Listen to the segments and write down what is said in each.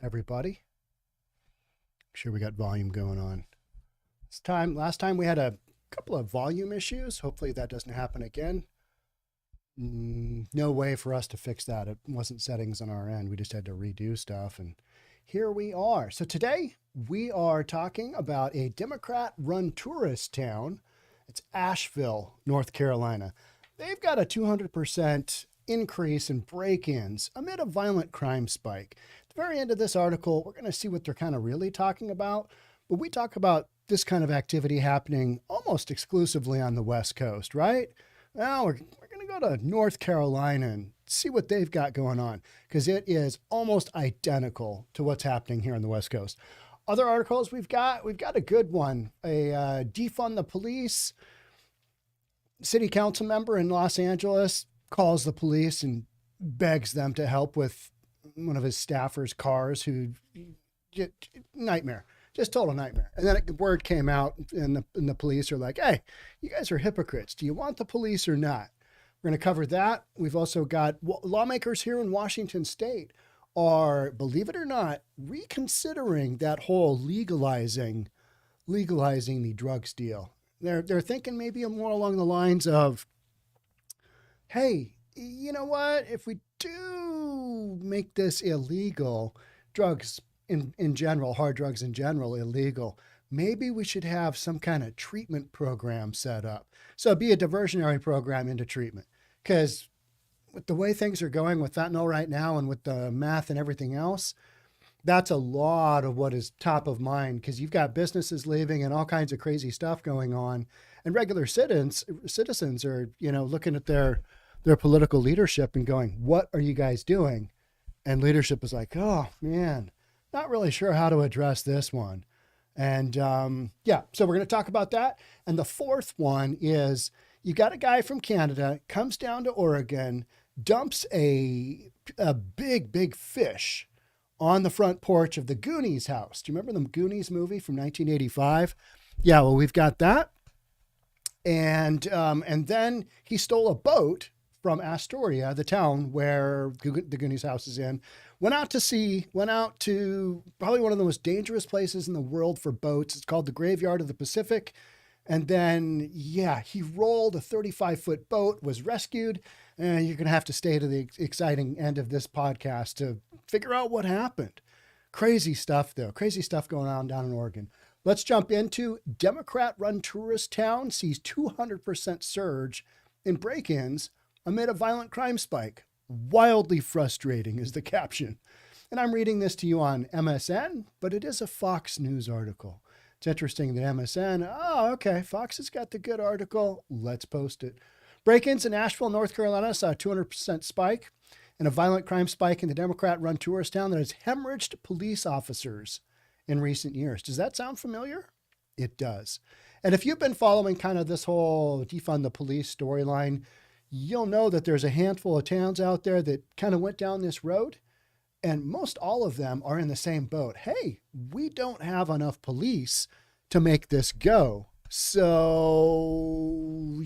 Everybody. Make sure we got volume going on. Last time we had a couple of volume issues. Hopefully that doesn't happen again. No way for us to fix that. It wasn't settings on our end. We just had to redo stuff. And here we are. So today we are talking about a Democrat run tourist town. It's Asheville, North Carolina. They've got a 200% increase in break-ins amid a violent crime spike. At the very end of this article, we're going to see what they're kind of really talking about. But we talk about this kind of activity happening almost exclusively on the West Coast, right? Now we're going to go to North Carolina and see what they've got going on, because it is almost identical to what's happening here on the West Coast. Other articles we've got a good one. A defund the police. City council member in Los Angeles calls the police and begs them to help with one of his staffers' cars who nightmare, just total nightmare. And then word came out and the police are like, hey, you guys are hypocrites. Do you want the police or not? We're going to cover that. We've also got lawmakers here in Washington state are, believe it or not, reconsidering that whole legalizing the drugs deal. They're thinking maybe more along the lines of, hey, you know what? If we do make this illegal, drugs in general, hard drugs in general, illegal, maybe we should have some kind of treatment program set up. So it'd be a diversionary program into treatment. Because with the way things are going with fentanyl right now and with the meth and everything else, that's a lot of what is top of mind, because you've got businesses leaving and all kinds of crazy stuff going on. And regular citizens are, looking at their political leadership and going, what are you guys doing? And leadership is like, oh man, not really sure how to address this one. And so we're going to talk about that. And the fourth one is, you got a guy from Canada, comes down to Oregon, dumps a big fish on the front porch of the Goonies house. Do you remember the Goonies movie from 1985? Yeah, well, we've got that. And then he stole a boat from Astoria, the town where the Goonies house is in. Went out to probably one of the most dangerous places in the world for boats. It's called the Graveyard of the Pacific. And then, he rolled a 35-foot boat, was rescued. And you're going to have to stay to the exciting end of this podcast to figure out what happened. Crazy stuff, though. Crazy stuff going on down in Oregon. Let's jump into Democrat-run tourist town sees 200% surge in break-ins amid a violent crime spike. Wildly frustrating is the caption. And I'm reading this to you on MSN, but it is a Fox News article. It's interesting that MSN, Fox has got the good article. Let's post it. Break-ins in Asheville, North Carolina saw a 200% spike and a violent crime spike in the Democrat-run tourist town that has hemorrhaged police officers in recent years. Does that sound familiar? It does. And if you've been following kind of this whole defund the police storyline, you'll know that there's a handful of towns out there that kind of went down this road. And most all of them are in the same boat. Hey, we don't have enough police to make this go. So,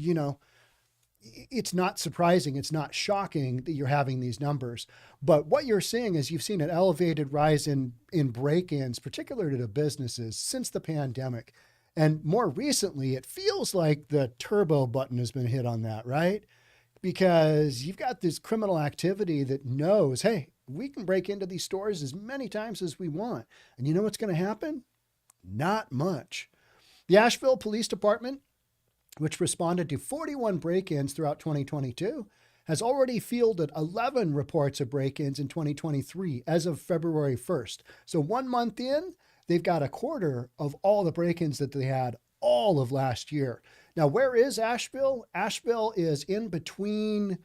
it's not surprising. It's not shocking that you're having these numbers. But what you're seeing is you've seen an elevated rise in break-ins, particularly to businesses, since the pandemic. And more recently, it feels like the turbo button has been hit on that, right? Because you've got this criminal activity that knows, hey, we can break into these stores as many times as we want. And you know what's going to happen? Not much. The Asheville Police Department, which responded to 41 break-ins throughout 2022, has already fielded 11 reports of break-ins in 2023 as of February 1st. So 1 month in, they've got a quarter of all the break-ins that they had all of last year. Now, where is Asheville? Asheville is in between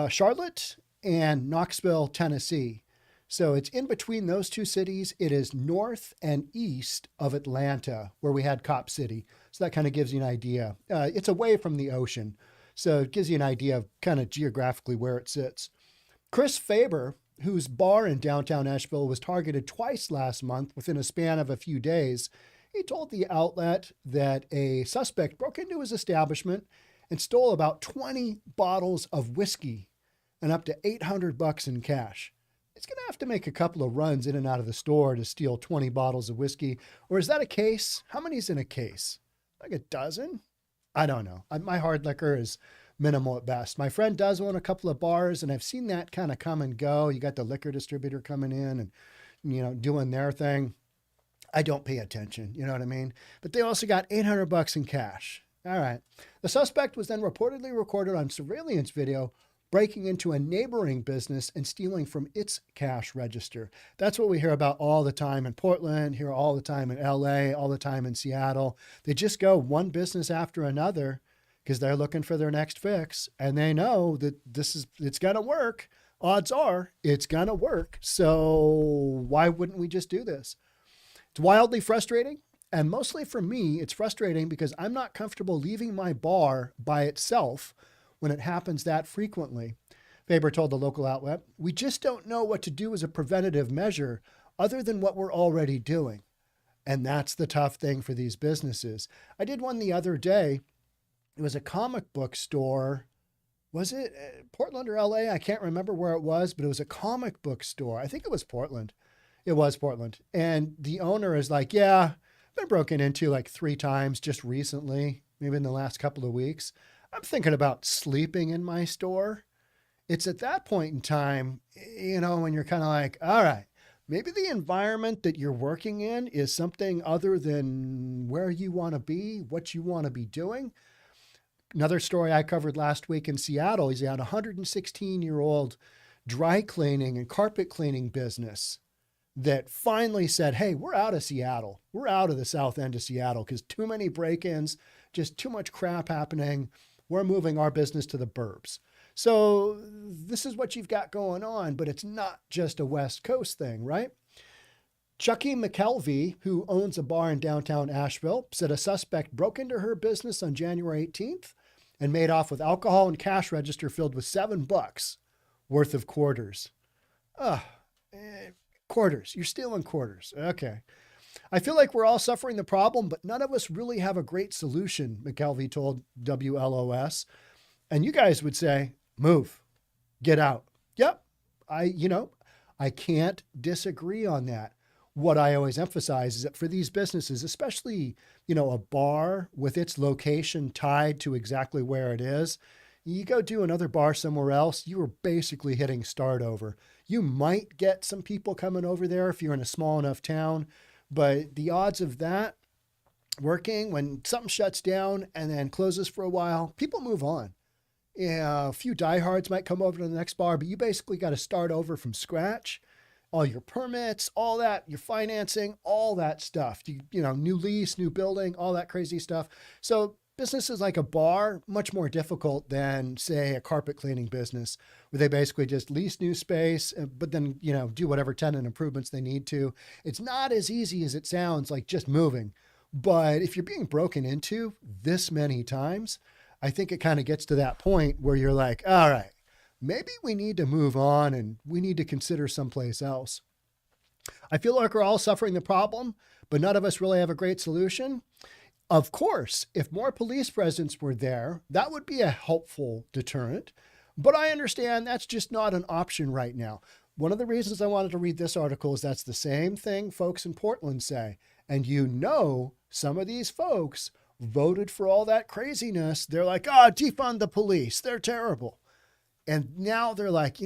Charlotte and Knoxville, Tennessee. So it's in between those two cities. It is north and east of Atlanta, where we had Cop City. So that kind of gives you an idea. It's away from the ocean. So it gives you an idea of kind of geographically where it sits. Chris Faber, whose bar in downtown Asheville was targeted twice last month within a span of a few days, he told the outlet that a suspect broke into his establishment and stole about 20 bottles of whiskey and up to $800 in cash. he's going to have to make a couple of runs in and out of the store to steal 20 bottles of whiskey. Or is that a case? How many's in a case? Like a dozen? I don't know. My hard liquor is minimal at best. My friend does own a couple of bars, and I've seen that kind of come and go. You got the liquor distributor coming in and, doing their thing. I don't pay attention. You know what I mean? But they also got $800 in cash. All right. The suspect was then reportedly recorded on surveillance video breaking into a neighboring business and stealing from its cash register. That's what we hear about all the time in Portland, hear all the time in LA, all the time in Seattle. They just go one business after another because they're looking for their next fix, and they know that it's going to work. Odds are it's going to work. So why wouldn't we just do this? It's wildly frustrating. And mostly for me, it's frustrating because I'm not comfortable leaving my bar by itself when it happens that frequently. Faber told the local outlet, "We just don't know what to do as a preventative measure other than what we're already doing." And that's the tough thing for these businesses. I did one the other day. It was a comic book store. Was it Portland or LA? I can't remember where it was, but it was a comic book store. I think it was Portland. It was Portland. And the owner is like, yeah, been broken into like 3 times just recently, maybe in the last couple of weeks. I'm thinking about sleeping in my store. It's at that point in time, when you're kind of like, all right, maybe the environment that you're working in is something other than where you want to be, what you want to be doing. Another story I covered last week in Seattle, he's had a 116-year-old dry cleaning and carpet cleaning business that finally said, hey, we're out of Seattle. We're out of the south end of Seattle because too many break-ins, just too much crap happening. We're moving our business to the burbs. So this is what you've got going on, but it's not just a West Coast thing, right? Chucky McKelvey, who owns a bar in downtown Asheville, said a suspect broke into her business on January 18th and made off with alcohol and cash register filled with $7 worth of quarters. Quarters. You're stealing quarters. Okay. I feel like we're all suffering the problem, but none of us really have a great solution, McKelvey told WLOS. And you guys would say, move, get out. Yep. I can't disagree on that. What I always emphasize is that for these businesses, especially, a bar with its location tied to exactly where it is, you go do another bar somewhere else, you are basically hitting start over. You might get some people coming over there if you're in a small enough town, but the odds of that working when something shuts down and then closes for a while, people move on. Yeah, a few diehards might come over to the next bar, but you basically got to start over from scratch. All your permits, all that, your financing, all that stuff. New lease, new building, all that crazy stuff. So businesses like a bar, much more difficult than, say, a carpet cleaning business, where they basically just lease new space, but then, do whatever tenant improvements they need to. It's not as easy as it sounds, like just moving. But if you're being broken into this many times, I think it kind of gets to that point where you're like, all right, maybe we need to move on and we need to consider someplace else. I feel like we're all suffering the problem, but none of us really have a great solution. Of course, if more police presence were there, that would be a helpful deterrent. But I understand that's just not an option right now. One of the reasons I wanted to read this article is that's the same thing folks in Portland say. And some of these folks voted for all that craziness. They're like, defund the police. They're terrible. And now they're like,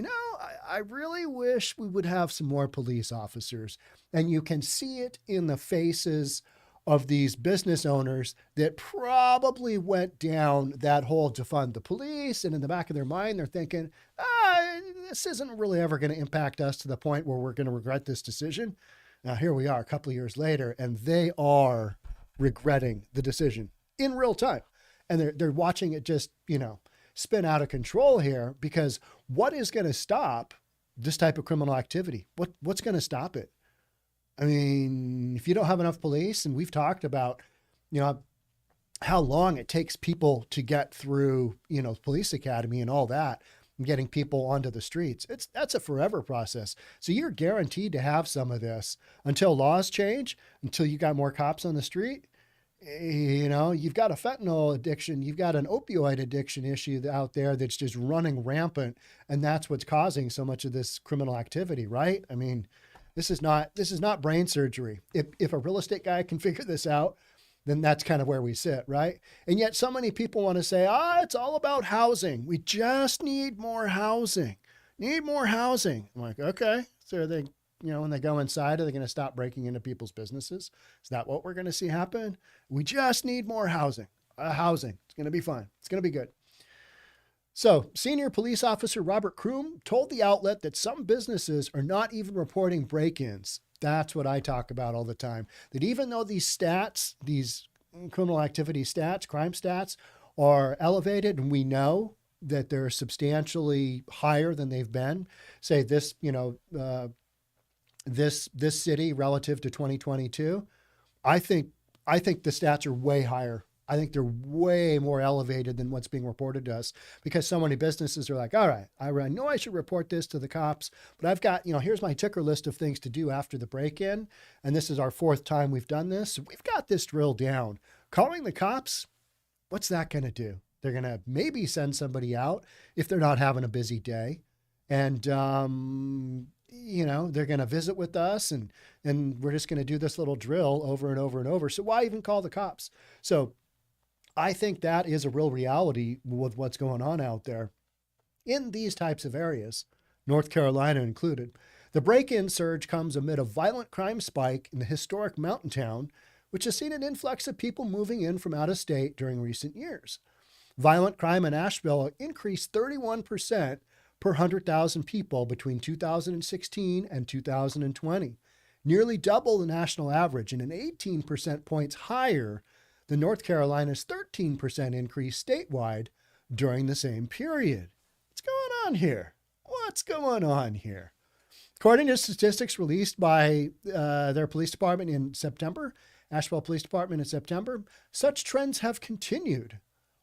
I really wish we would have some more police officers. And you can see it in the faces of these business owners that probably went down that whole defund the police. And in the back of their mind, they're thinking, this isn't really ever going to impact us to the point where we're going to regret this decision. Now, here we are a couple of years later, and they are regretting the decision in real time. And they're watching it just, spin out of control here, because what is going to stop this type of criminal activity? What's going to stop it? I mean, if you don't have enough police, and we've talked about, how long it takes people to get through, police academy and all that, and getting people onto the streets, that's a forever process. So you're guaranteed to have some of this until laws change, until you got more cops on the street. You've got a fentanyl addiction, you've got an opioid addiction issue out there that's just running rampant, and that's what's causing so much of this criminal activity, right? I mean, this is not brain surgery. If a real estate guy can figure this out, then that's kind of where we sit, right? And yet so many people want to say, it's all about housing. We just need more housing. Need more housing. I'm like, okay. So are they, when they go inside, are they going to stop breaking into people's businesses? Is that what we're going to see happen? We just need more housing. Housing. It's going to be fun. It's going to be good. So, senior police officer Robert Kroom told the outlet that some businesses are not even reporting break-ins. That's what I talk about all the time. That even though these stats, these criminal activity stats, crime stats, are elevated, and we know that they're substantially higher than they've been, say this, this city relative to 2022, I think the stats are way higher. I think they're way more elevated than what's being reported to us, because so many businesses are like, all right, I know I should report this to the cops, but I've got, here's my ticker list of things to do after the break-in. And this is our 4th time we've done this. So we've got this drilled down. Calling the cops, what's that going to do? They're going to maybe send somebody out if they're not having a busy day. And, they're going to visit with us, and we're just going to do this little drill over and over and over. So why even call the cops? So I think that is a real reality with what's going on out there in these types of areas, North Carolina included. The break-in surge comes amid a violent crime spike in the historic mountain town, which has seen an influx of people moving in from out of state during recent years. Violent crime in Asheville increased 31% per 100,000 people between 2016 and 2020, nearly double the national average and an 18% points higher than North Carolina's 13% increase statewide during the same period. What's going on here? What's going on here? According to statistics released by their police department in September, Asheville Police Department in September, such trends have continued,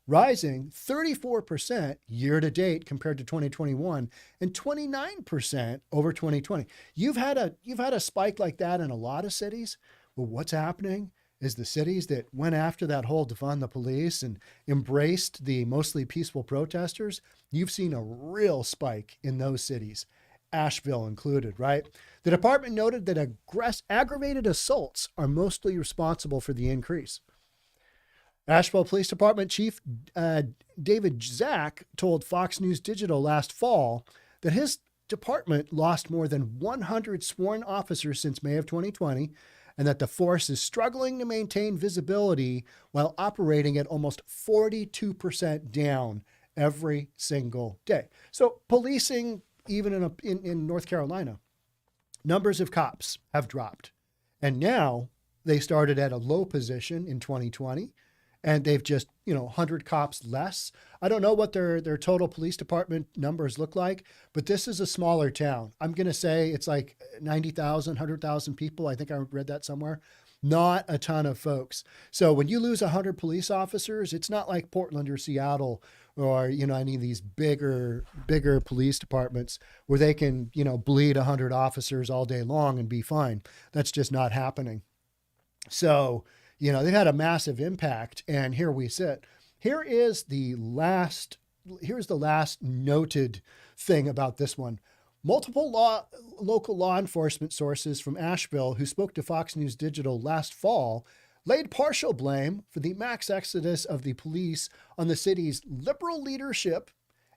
rising 34% year to date compared to 2021 and 29% over 2020. You've had a spike like that in a lot of cities. Well, what's happening is the cities that went after that whole defund the police and embraced the mostly peaceful protesters, you've seen a real spike in those cities, Asheville included, right? The department noted that aggravated assaults are mostly responsible for the increase. Asheville Police Department Chief David Zach told Fox News Digital last fall that his department lost more than 100 sworn officers since May of 2020, and that the force is struggling to maintain visibility while operating at almost 42% down every single day. So policing, even in North Carolina, numbers of cops have dropped. And now they started at a low position in 2020, and they've just, 100 cops less. I don't know what their total police department numbers look like, but this is a smaller town. I'm going to say it's like 90,000, 100,000 people. I think I read that somewhere. Not a ton of folks. So when you lose 100 police officers, it's not like Portland or Seattle or, any of these bigger police departments where they can, bleed 100 officers all day long and be fine. That's just not happening. So, they've had a massive impact, and here we sit. Here's the last noted thing about this one. Multiple local law enforcement sources from Asheville who spoke to Fox News Digital last fall laid partial blame for the mass exodus of the police on the city's liberal leadership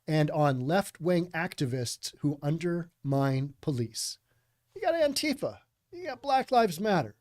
and on left-wing activists who undermine police. You got Antifa, you got Black Lives Matter.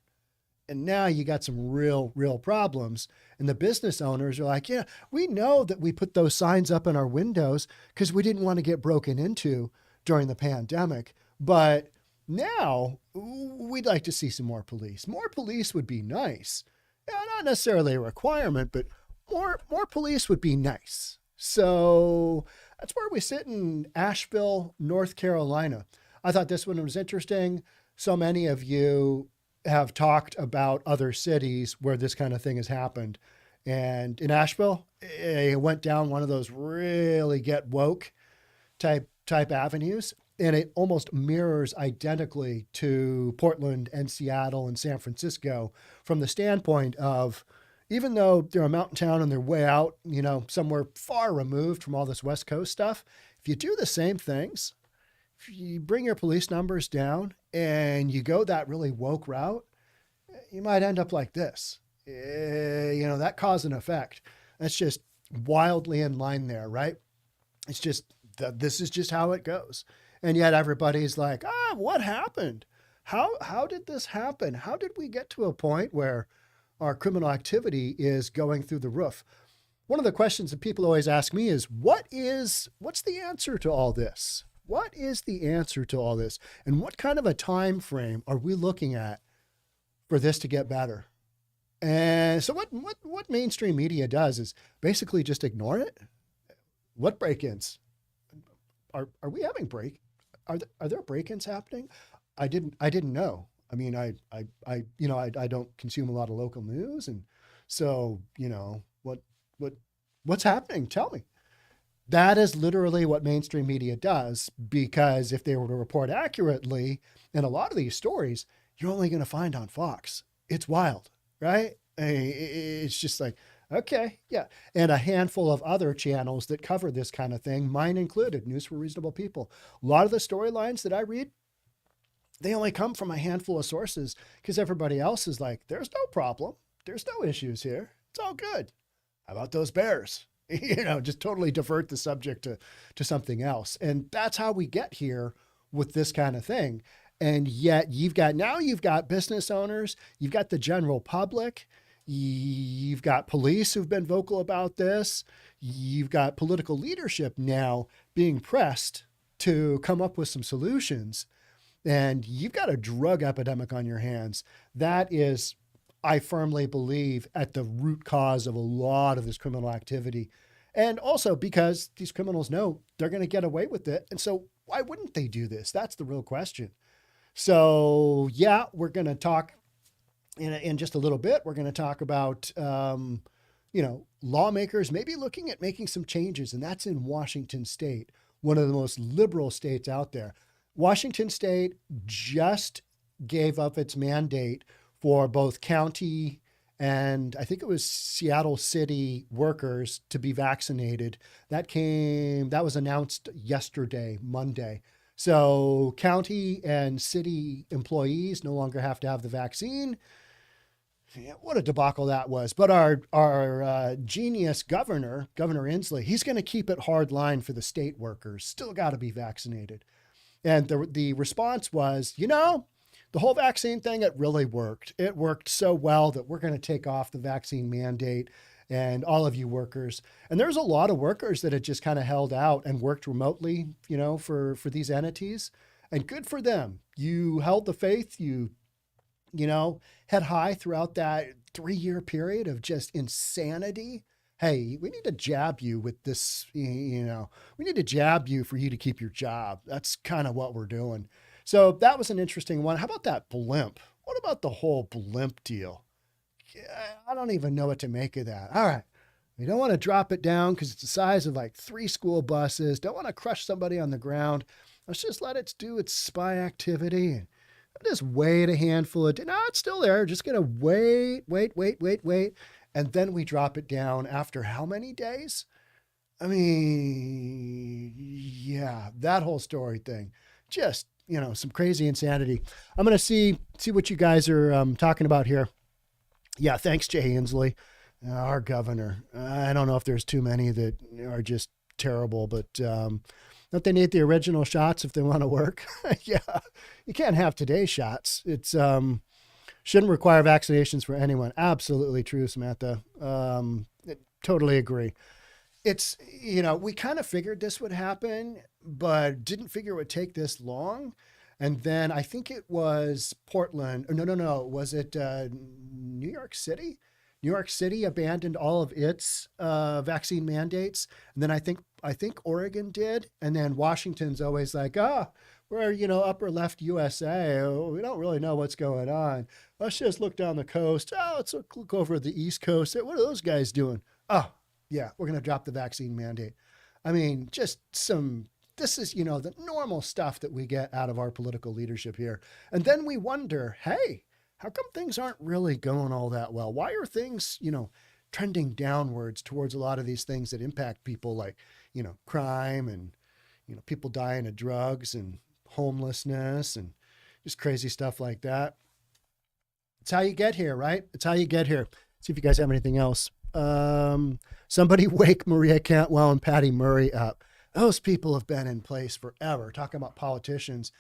And now you got some real problems. And the business owners are like, yeah, we know that we put those signs up in our windows because we didn't want to get broken into during the pandemic. But now we'd like to see some more police. More police would be nice. Not necessarily a requirement, but more police would be nice. So that's where we sit in Asheville, North Carolina. I thought this one was interesting. So many of you have talked about other cities where this kind of thing has happened. And in Asheville, it went down one of those really get woke type avenues. And it almost mirrors identically to Portland and Seattle and San Francisco from the standpoint of, even though they're a mountain town and they're way out, somewhere far removed from all this West Coast stuff, if you do the same things, if you bring your police numbers down and you go that really woke route, you might end up like this. That cause and effect. That's just wildly in line there, right? It's just, this is just how it goes. And yet everybody's like, what happened? How did this happen? How did we get to a point where our criminal activity is going through the roof? One of the questions that people always ask me is, what's the answer to all this? What is the answer to all this? And what kind of a time frame are we looking at for this to get better? And so what mainstream media does is basically just ignore it. What break-ins? Are we having are there break-ins happening? I didn't know. I mean, I don't consume a lot of local news, and so what's happening? Tell me. That is literally what mainstream media does, because if they were to report accurately in a lot of these stories, you're only going to find on Fox. It's wild, right? It's just like, okay, yeah. And a handful of other channels that cover this kind of thing, mine included, News for Reasonable People. A lot of the storylines that I read, they only come from a handful of sources because everybody else is like, there's no problem. There's no issues here. It's all good. How about those Bears? Just totally divert the subject to something else. And that's how we get here with this kind of thing. And yet you've got business owners, you've got the general public, you've got police who've been vocal about this. You've got political leadership now being pressed to come up with some solutions. And you've got a drug epidemic on your hands. That is, I firmly believe, at the root cause of a lot of this criminal activity. And also because these criminals know they're going to get away with it. And so why wouldn't they do this? That's the real question. So yeah, we're going to talk in just a little bit. We're going to talk about, lawmakers maybe looking at making some changes. And that's in Washington State, one of the most liberal states out there. Washington State just gave up its mandate for both county and I think it was Seattle City workers to be vaccinated. That was announced yesterday, Monday. So county and city employees no longer have to have the vaccine. Yeah, what a debacle that was. But our genius Governor Inslee, he's going to keep it hard line for the state workers. Still got to be vaccinated. And the response was, the whole vaccine thing, it really worked. It worked so well that we're going to take off the vaccine mandate and all of you workers. And there's a lot of workers that had just kind of held out and worked remotely, for these entities. And good for them. You held the faith. You head high throughout that 3-year period of just insanity. Hey, we need to jab you with this, we need to jab you for you to keep your job. That's kind of what we're doing. So that was an interesting one. How about that blimp? What about the whole blimp deal? I don't even know what to make of that. All right. We don't want to drop it down because it's the size of like 3 school buses. Don't want to crush somebody on the ground. Let's just let it do its spy activity and just wait a handful of, no, it's still there. Just going to wait. And then we drop it down after how many days? I mean, yeah, that whole story thing, just, some crazy insanity. I'm going to see what you guys are talking about here. Yeah. Thanks, Jay Inslee, our governor. I don't know if there's too many that are just terrible, but don't they need the original shots if they want to work? Yeah. You can't have today's shots. It's, shouldn't require vaccinations for anyone. Absolutely true, Samantha. Totally agree. It's, we kind of figured this would happen, but didn't figure it would take this long. And then I think it was Portland. No. Was it New York City? New York City abandoned all of its vaccine mandates. And then I think Oregon did. And then Washington's always like, we're, upper left USA. We don't really know what's going on. Let's just look down the coast. Let's look over the East Coast. What are those guys doing? Oh, yeah, we're going to drop the vaccine mandate. I mean, this is, the normal stuff that we get out of our political leadership here. And then we wonder, hey, how come things aren't really going all that well? Why are things, trending downwards towards a lot of these things that impact people like, crime and, people dying of drugs and homelessness and just crazy stuff like that. It's how you get here, right? It's how you get here. See if you guys have anything else. Somebody wake Maria Cantwell and Patty Murray up. Those people have been in place forever. Talking about politicians.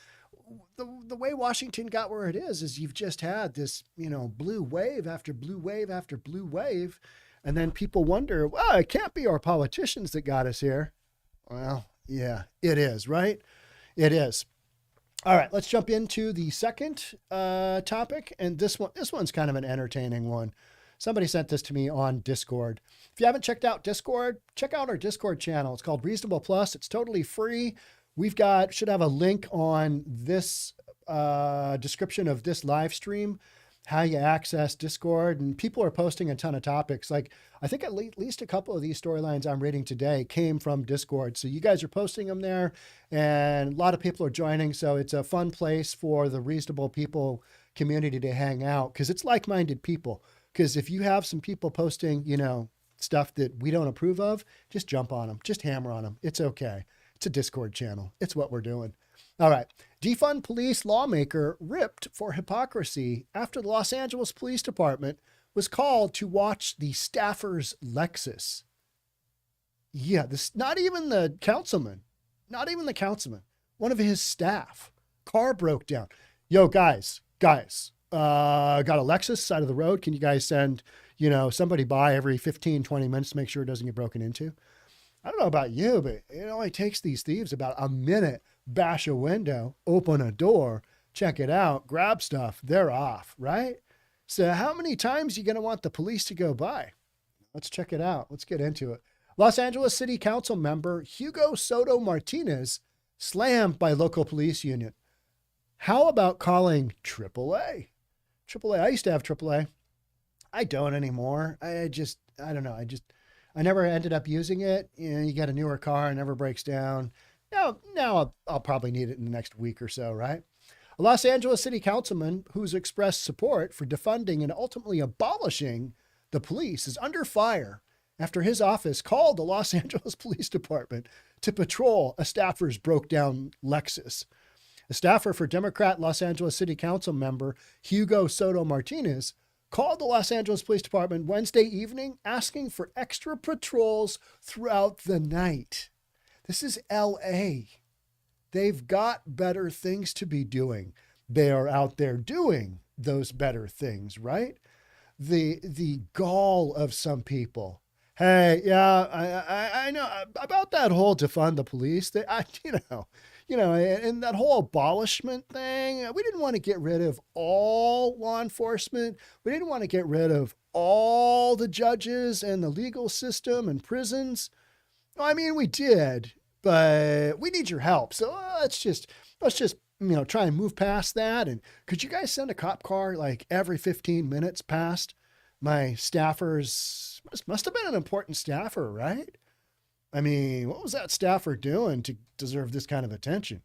The way Washington got where it is you've just had this, blue wave after blue wave after blue wave. And then people wonder, well, it can't be our politicians that got us here. Well, yeah, it is, right? It is. All right, let's jump into the second topic. And this one's kind of an entertaining one. Somebody sent this to me on Discord. If you haven't checked out Discord, check out our Discord channel. It's called Reasonable Plus. It's totally free. Should have a link on this description of this live stream, how you access Discord. And people are posting a ton of topics. Like, I think at least a couple of these storylines I'm reading today came from Discord. So you guys are posting them there, and a lot of people are joining. So it's a fun place for the Reasonable People community to hang out, because it's like-minded people. Because if you have some people posting, stuff that we don't approve of, just jump on them, just hammer on them. It's okay. It's a Discord channel. It's what we're doing. All right. Defund police lawmaker ripped for hypocrisy after the Los Angeles Police Department was called to watch the staffer's Lexus. Yeah, not even the councilman, one of his staff. Car broke down. Yo, guys, got a Lexus side of the road. Can you guys send, somebody by every 15, 20 minutes to make sure it doesn't get broken into? I don't know about you, but it only takes these thieves about a minute. Bash a window, open a door, check it out, grab stuff. They're off, right? So how many times are you going to want the police to go by? Let's check it out. Let's get into it. Los Angeles City Council member Hugo Soto Martinez slammed by local police union. How about calling AAA? AAA. I used to have AAA. I don't anymore. I don't know. I never ended up using it. You get a newer car, it never breaks down. Now I'll probably need it in the next week or so, right? A Los Angeles City Councilman who's expressed support for defunding and ultimately abolishing the police is under fire after his office called the Los Angeles Police Department to patrol a staffer's broke down Lexus. A staffer for Democrat Los Angeles City Council member Hugo Soto Martinez called the Los Angeles Police Department Wednesday evening asking for extra patrols throughout the night. This is LA. They've got better things to be doing. They are out there doing those better things, right? The gall of some people. Hey, yeah, I know about that whole defund the police. And that whole abolishment thing. We didn't want to get rid of all law enforcement. We didn't want to get rid of all the judges and the legal system and prisons. I mean, we did, but we need your help. So let's just try and move past that. And could you guys send a cop car like every 15 minutes past my staffers? Must have been an important staffer, right? I mean, what was that staffer doing to deserve this kind of attention?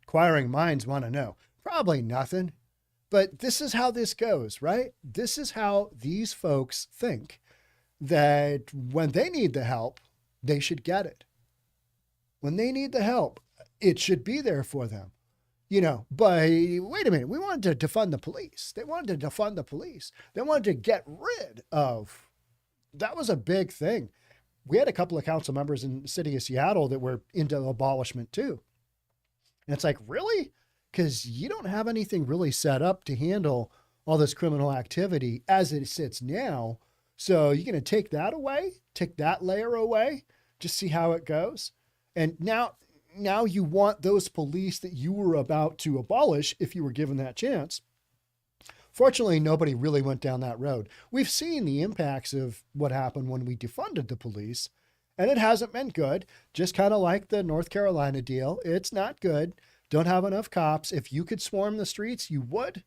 Inquiring minds want to know. Probably nothing. But this is how this goes, right? This is how these folks think, that when they need the help, they should get it. When they need the help, it should be there for them. But wait a minute, we wanted to defund the police. They wanted to defund the police. They wanted to get rid of, that was a big thing. We had a couple of council members in the city of Seattle that were into abolishment too. And it's like, really? Because you don't have anything really set up to handle all this criminal activity as it sits now. So you're going to take that away, take that layer away, just see how it goes. And now you want those police that you were about to abolish, if you were given that chance. Fortunately, nobody really went down that road. We've seen the impacts of what happened when we defunded the police, and it hasn't been good. Just kind of like the North Carolina deal. It's not good. Don't have enough cops. If you could swarm the streets, you would.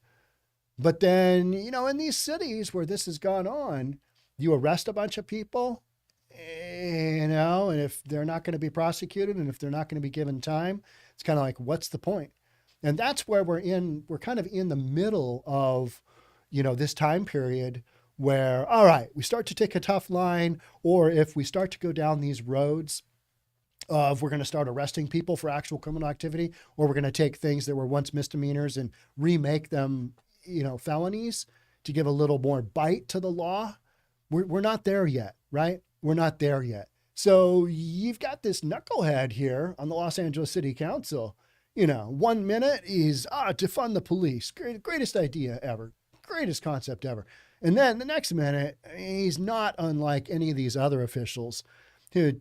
But then, in these cities where this has gone on, you arrest a bunch of people, and if they're not going to be prosecuted and if they're not going to be given time, it's kind of like, what's the point? And that's where we're kind of in the middle of, this time period where, all right, we start to take a tough line, or if we start to go down these roads of we're going to start arresting people for actual criminal activity, or we're going to take things that were once misdemeanors and remake them, felonies to give a little more bite to the law. We're not there yet, right? We're not there yet. So you've got this knucklehead here on the Los Angeles City Council. 1 minute is defund the police. Greatest idea ever. Greatest concept ever. And then the next minute, he's not unlike any of these other officials who,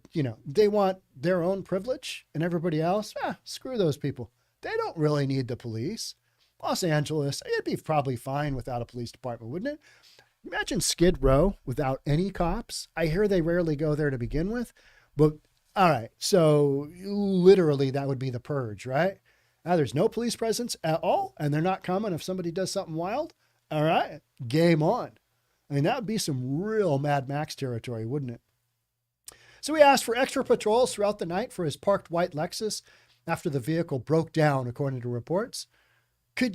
they want their own privilege and everybody else. Screw those people. They don't really need the police. Los Angeles, it'd be probably fine without a police department, wouldn't it? Imagine Skid Row without any cops. I hear they rarely go there to begin with, but all right. So literally that would be the purge, right? Now there's no police presence at all, and they're not coming if somebody does something wild. All right, game on. I mean, that would be some real Mad Max territory, wouldn't it? So he asked for extra patrols throughout the night for his parked white Lexus after the vehicle broke down, according to reports. Can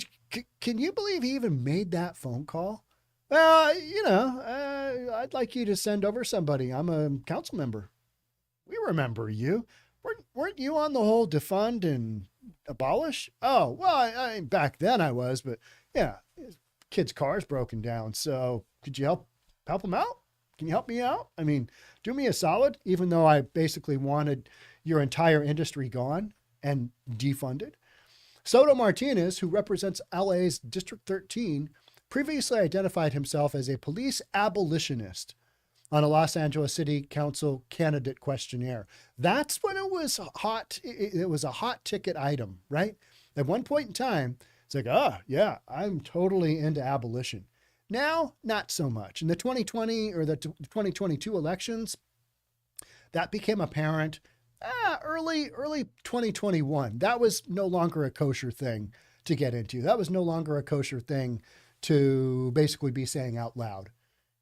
you believe he even made that phone call? Well, I'd like you to send over somebody. I'm a council member. We remember you. Weren't you on the whole defund and abolish? Oh, well, back then I was, but yeah, kid's car's broken down. So could you help him out? Can you help me out? I mean, do me a solid, even though I basically wanted your entire industry gone and defunded. Soto Martinez, who represents LA's District 13, previously identified himself as a police abolitionist on a Los Angeles City Council candidate questionnaire. That's when it was hot. It was a hot ticket item, right? At one point in time, it's like, oh, yeah, I'm totally into abolition. Now, not so much. In the 2020 or the 2022 elections, that became apparent early 2021. That was no longer a kosher thing to get into. That was no longer a kosher thing to basically be saying out loud.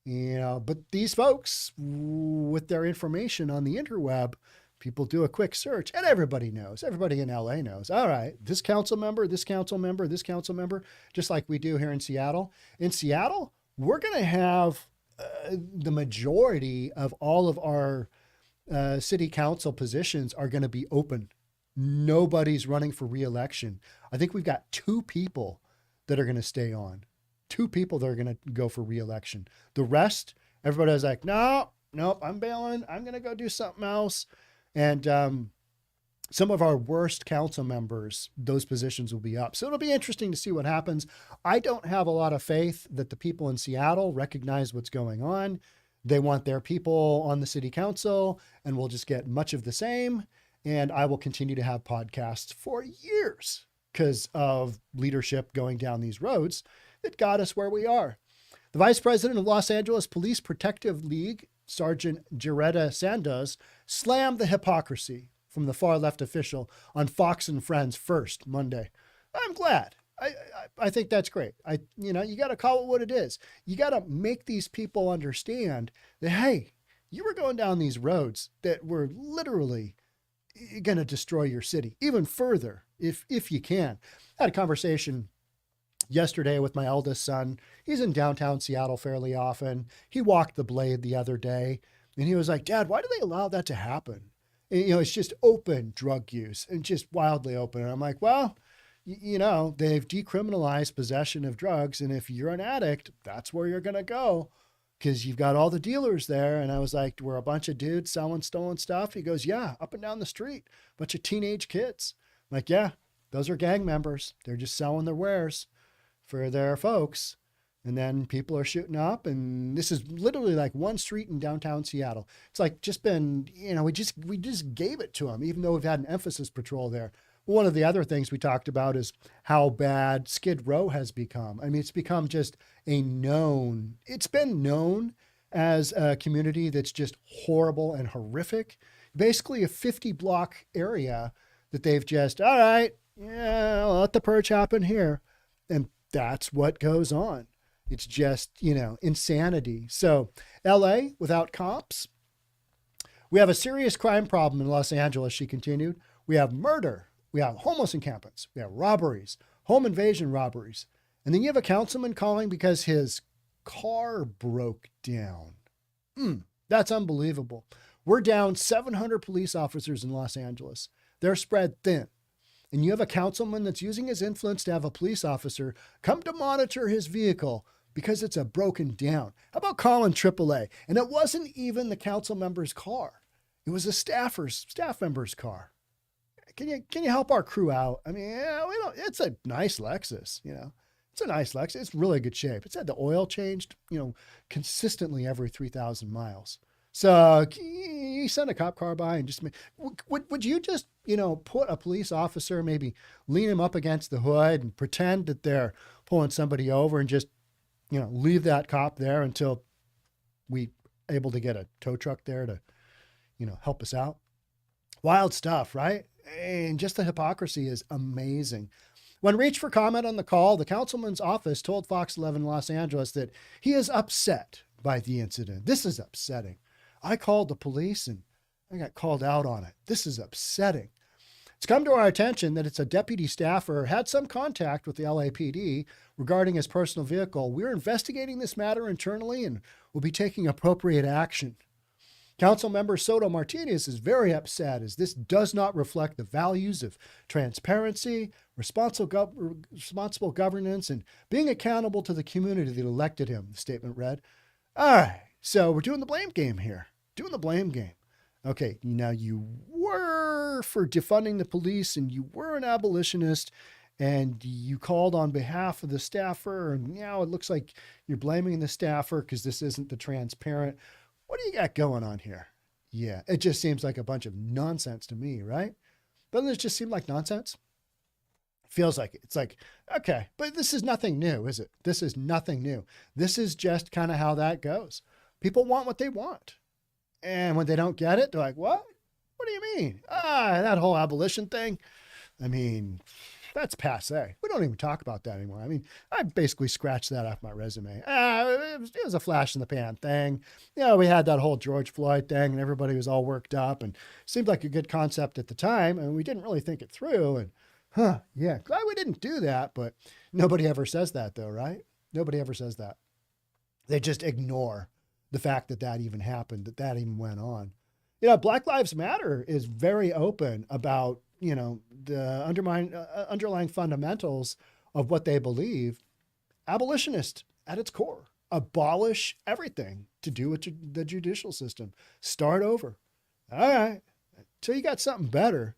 But these folks, with their information on the interweb, people do a quick search and everybody knows. Everybody in LA knows. All right, this council member, this council member, this council member, just like we do here in Seattle. In Seattle, we're going to have the majority of all of our city council positions are going to be open. Nobody's running for re-election. I think we've got 2 people that are going to stay on. 2 people that are going to go for re-election. The rest, everybody was like, nope, I'm bailing. I'm going to go do something else. And some of our worst council members, those positions will be up. So it'll be interesting to see what happens. I don't have a lot of faith that the people in Seattle recognize what's going on. They want their people on the city council, and we'll just get much of the same. And I will continue to have podcasts for years because of leadership going down these roads that got us where we are. The vice president of Los Angeles Police Protective League, Sergeant Jaretta Sandoz, slammed the hypocrisy from the far left official on Fox and Friends first Monday. I'm glad. I think that's great. You got to call it what it is. You got to make these people understand that, hey, you were going down these roads that were literally going to destroy your city even further if you can. I had a conversation yesterday with my eldest son. He's in downtown Seattle fairly often. He walked the Blade the other day and he was like, Dad, why do they allow that to happen? And, it's just open drug use and just wildly open. And I'm like, well, they've decriminalized possession of drugs. And if you're an addict, that's where you're going to go because you've got all the dealers there. And I was like, we're a bunch of dudes selling stolen stuff. He goes, yeah, up and down the street, bunch of teenage kids. I'm like, yeah, those are gang members. They're just selling their wares for their folks. And then people are shooting up. And this is literally like one street in downtown Seattle. It's like just been, we just gave it to them, even though we've had an emphasis patrol there. One of the other things we talked about is how bad Skid Row has become. I mean, it's become just it's been known as a community that's just horrible and horrific. Basically a 50-block area that they've just, all right, yeah, I'll let the purge happen here. And that's what goes on. It's just, insanity. So LA without cops. We have a serious crime problem in Los Angeles, she continued. We have murder We have homeless encampments. We have robberies, home invasion robberies. And then you have a councilman calling because his car broke down. That's unbelievable. We're down 700 police officers in Los Angeles. They're spread thin. And you have a councilman that's using his influence to have a police officer come to monitor his vehicle because it's a broken down. How about calling AAA? And it wasn't even the council member's car. It was a staff member's car. Can you help our crew out? I mean, it's a nice Lexus, It's a nice Lexus. It's really good shape. It's had the oil changed, consistently every 3,000 miles. So you send a cop car by and just, would you just, put a police officer, maybe lean him up against the hood and pretend that they're pulling somebody over and just, leave that cop there until we able to get a tow truck there to, help us out? Wild stuff, right? And just the hypocrisy is amazing. When reached for comment on the call, the councilman's office told Fox 11 Los Angeles that he is upset by the incident. This is upsetting. I called the police and I got called out on it. This is upsetting. It's come to our attention that it's a deputy staffer had some contact with the LAPD regarding his personal vehicle. We're investigating this matter internally and will be taking appropriate action. Council member Soto Martinez is very upset as this does not reflect the values of transparency, responsible governance, and being accountable to the community that elected him, the statement read. All right, so we're doing the blame game here. Doing the blame game. Okay, now you were for defunding the police and you were an abolitionist and you called on behalf of the staffer, and now it looks like you're blaming the staffer because this isn't the transparent. What do you got going on here? Yeah, it just seems like a bunch of nonsense to me, right? Doesn't it just seem like nonsense? Feels like it. It's like, okay, but this is nothing new, is it? This is nothing new. This is just kind of how that goes. People want what they want. And when they don't get it, they're like, what? What do you mean? That whole abolition thing. I mean, that's passé. We don't even talk about that anymore. I mean, I basically scratched that off my resume. It was a flash in the pan thing. We had that whole George Floyd thing and everybody was all worked up and it seemed like a good concept at the time. And we didn't really think it through. And glad we didn't do that. But nobody ever says that though, right? Nobody ever says that. They just ignore the fact that that even happened, that even went on. Black Lives Matter is very open about, the underlying fundamentals of what they believe. Abolitionist at its core. Abolish everything to do with the judicial system. Start over. All right. Until you got something better,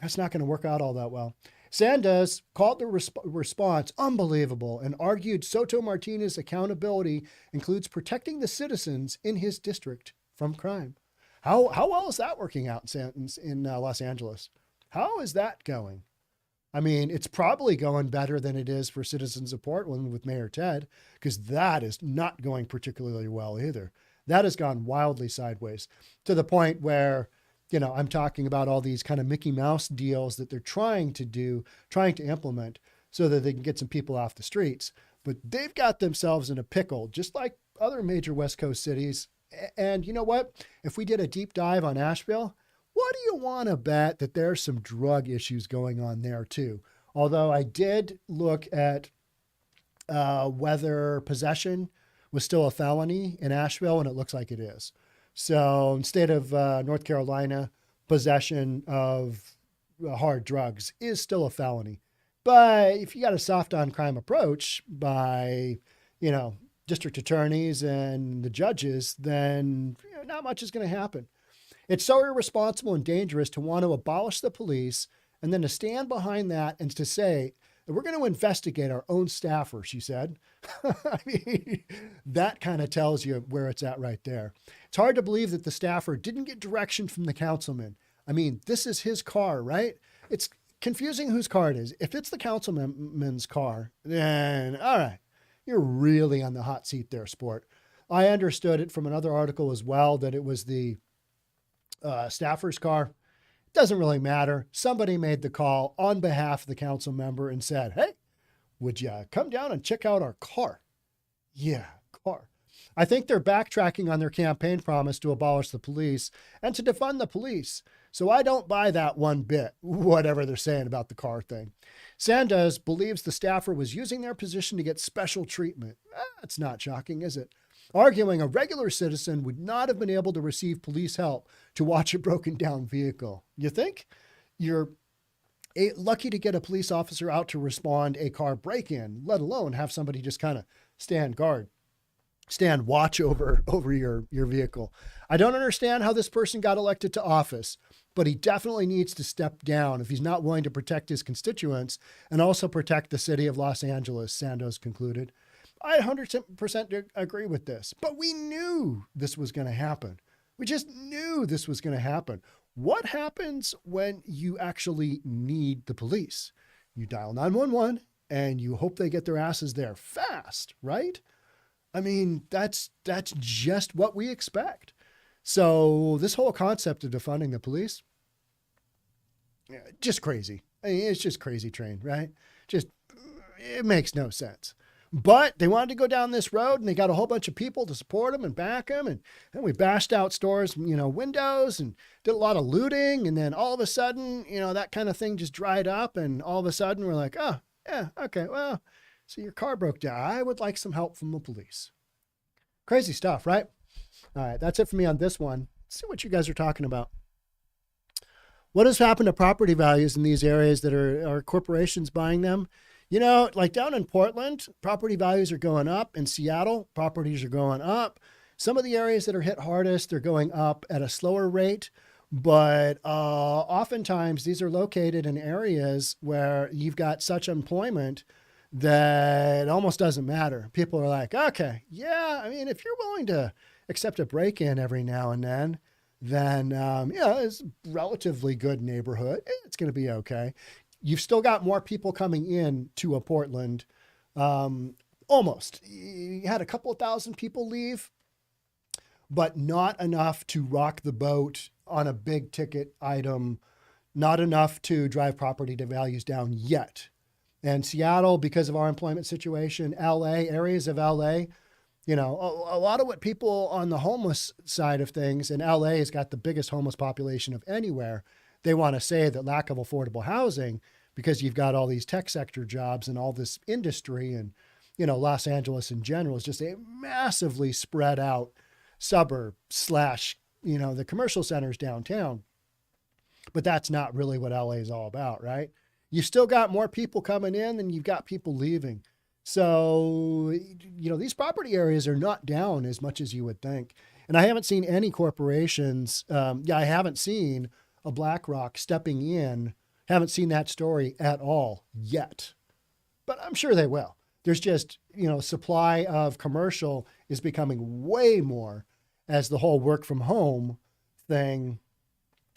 that's not going to work out all that well. Sanders called the response unbelievable and argued Soto Martinez's accountability includes protecting the citizens in his district from crime. How well is that working out in Los Angeles? How is that going? I mean, it's probably going better than it is for citizens of Portland with Mayor Ted, because that is not going particularly well either. That has gone wildly sideways to the point where, I'm talking about all these kind of Mickey Mouse deals that they're trying to implement so that they can get some people off the streets. But they've got themselves in a pickle, just like other major West Coast cities. And you know what? If we did a deep dive on Asheville, what do you want to bet that there's some drug issues going on there too? Although I did look at whether possession was still a felony in Asheville, and it looks like it is. So in state of North Carolina, possession of hard drugs is still a felony. But if you got a soft on crime approach by, district attorneys and the judges, then not much is going to happen. It's so irresponsible and dangerous to want to abolish the police and then to stand behind that and to say that we're going to investigate our own staffer, she said. I mean, that kind of tells you where it's at right there. It's hard to believe that the staffer didn't get direction from the councilman. I mean, this is his car, right? It's confusing whose car it is. If it's the councilman's car, then all right, you're really on the hot seat there, sport. I understood it from another article as well that it was the staffer's car. It doesn't really matter. Somebody made the call on behalf of the council member and said, hey, would you come down and check out our car? Yeah, car. I think they're backtracking on their campaign promise to abolish the police and to defund the police. So I don't buy that one bit, whatever they're saying about the car thing. Sanders believes the staffer was using their position to get special treatment. That's not shocking, is it? Arguing a regular citizen would not have been able to receive police help to watch a broken down vehicle. You think? You're lucky to get a police officer out to respond a car break-in, let alone have somebody just kind of stand watch over your vehicle. I don't understand how this person got elected to office, but he definitely needs to step down if he's not willing to protect his constituents and also protect the city of Los Angeles, Sandoz concluded. I 100% agree with this, but we knew this was going to happen. We just knew this was going to happen. What happens when you actually need the police? You dial 911 and you hope they get their asses there fast, right? I mean, that's just what we expect. So this whole concept of defunding the police, just crazy. I mean, it's just crazy train, right? It makes no sense. But they wanted to go down this road and they got a whole bunch of people to support them and back them. And we bashed out stores, windows and did a lot of looting. And then all of a sudden, that kind of thing just dried up. And all of a sudden we're like, oh, yeah, okay, well, so your car broke down. I would like some help from the police. Crazy stuff, right? All right, that's it for me on this one. Let's see what you guys are talking about. What has happened to property values in these areas that are corporations buying them? Like down in Portland, property values are going up. In Seattle, properties are going up. Some of the areas that are hit hardest, they're going up at a slower rate. But oftentimes, these are located in areas where you've got such employment that it almost doesn't matter. People are like, okay, yeah, I mean, if you're willing to accept a break-in every now and then it's a relatively good neighborhood. It's going to be okay. You've still got more people coming in to a Portland. Almost. You had a couple of thousand people leave, but not enough to rock the boat on a big ticket item, not enough to drive property values down yet. And Seattle, because of our employment situation, LA, areas of LA, a lot of what people on the homeless side of things, and LA has got the biggest homeless population of anywhere. They want to say that lack of affordable housing, because you've got all these tech sector jobs and all this industry and, Los Angeles in general is just a massively spread out suburb / the commercial centers downtown. But that's not really what LA is all about, right? You've still got more people coming in than you've got people leaving. So, these property areas are not down as much as you would think. And I haven't seen any corporations. I haven't seen a BlackRock stepping in. Haven't seen that story at all yet, but I'm sure they will. There's just, supply of commercial is becoming way more as the whole work from home thing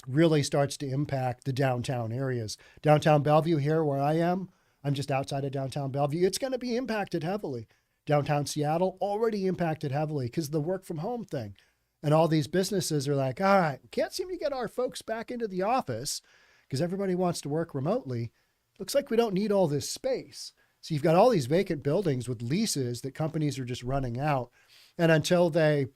really starts to impact the downtown areas. Downtown Bellevue here where I am, I'm just outside of downtown Bellevue. It's going to be impacted heavily. Downtown Seattle already impacted heavily because of the work from home thing. And all these businesses are like, all right, can't seem to get our folks back into the office because everybody wants to work remotely. Looks like we don't need all this space. So you've got all these vacant buildings with leases that companies are just running out. And until that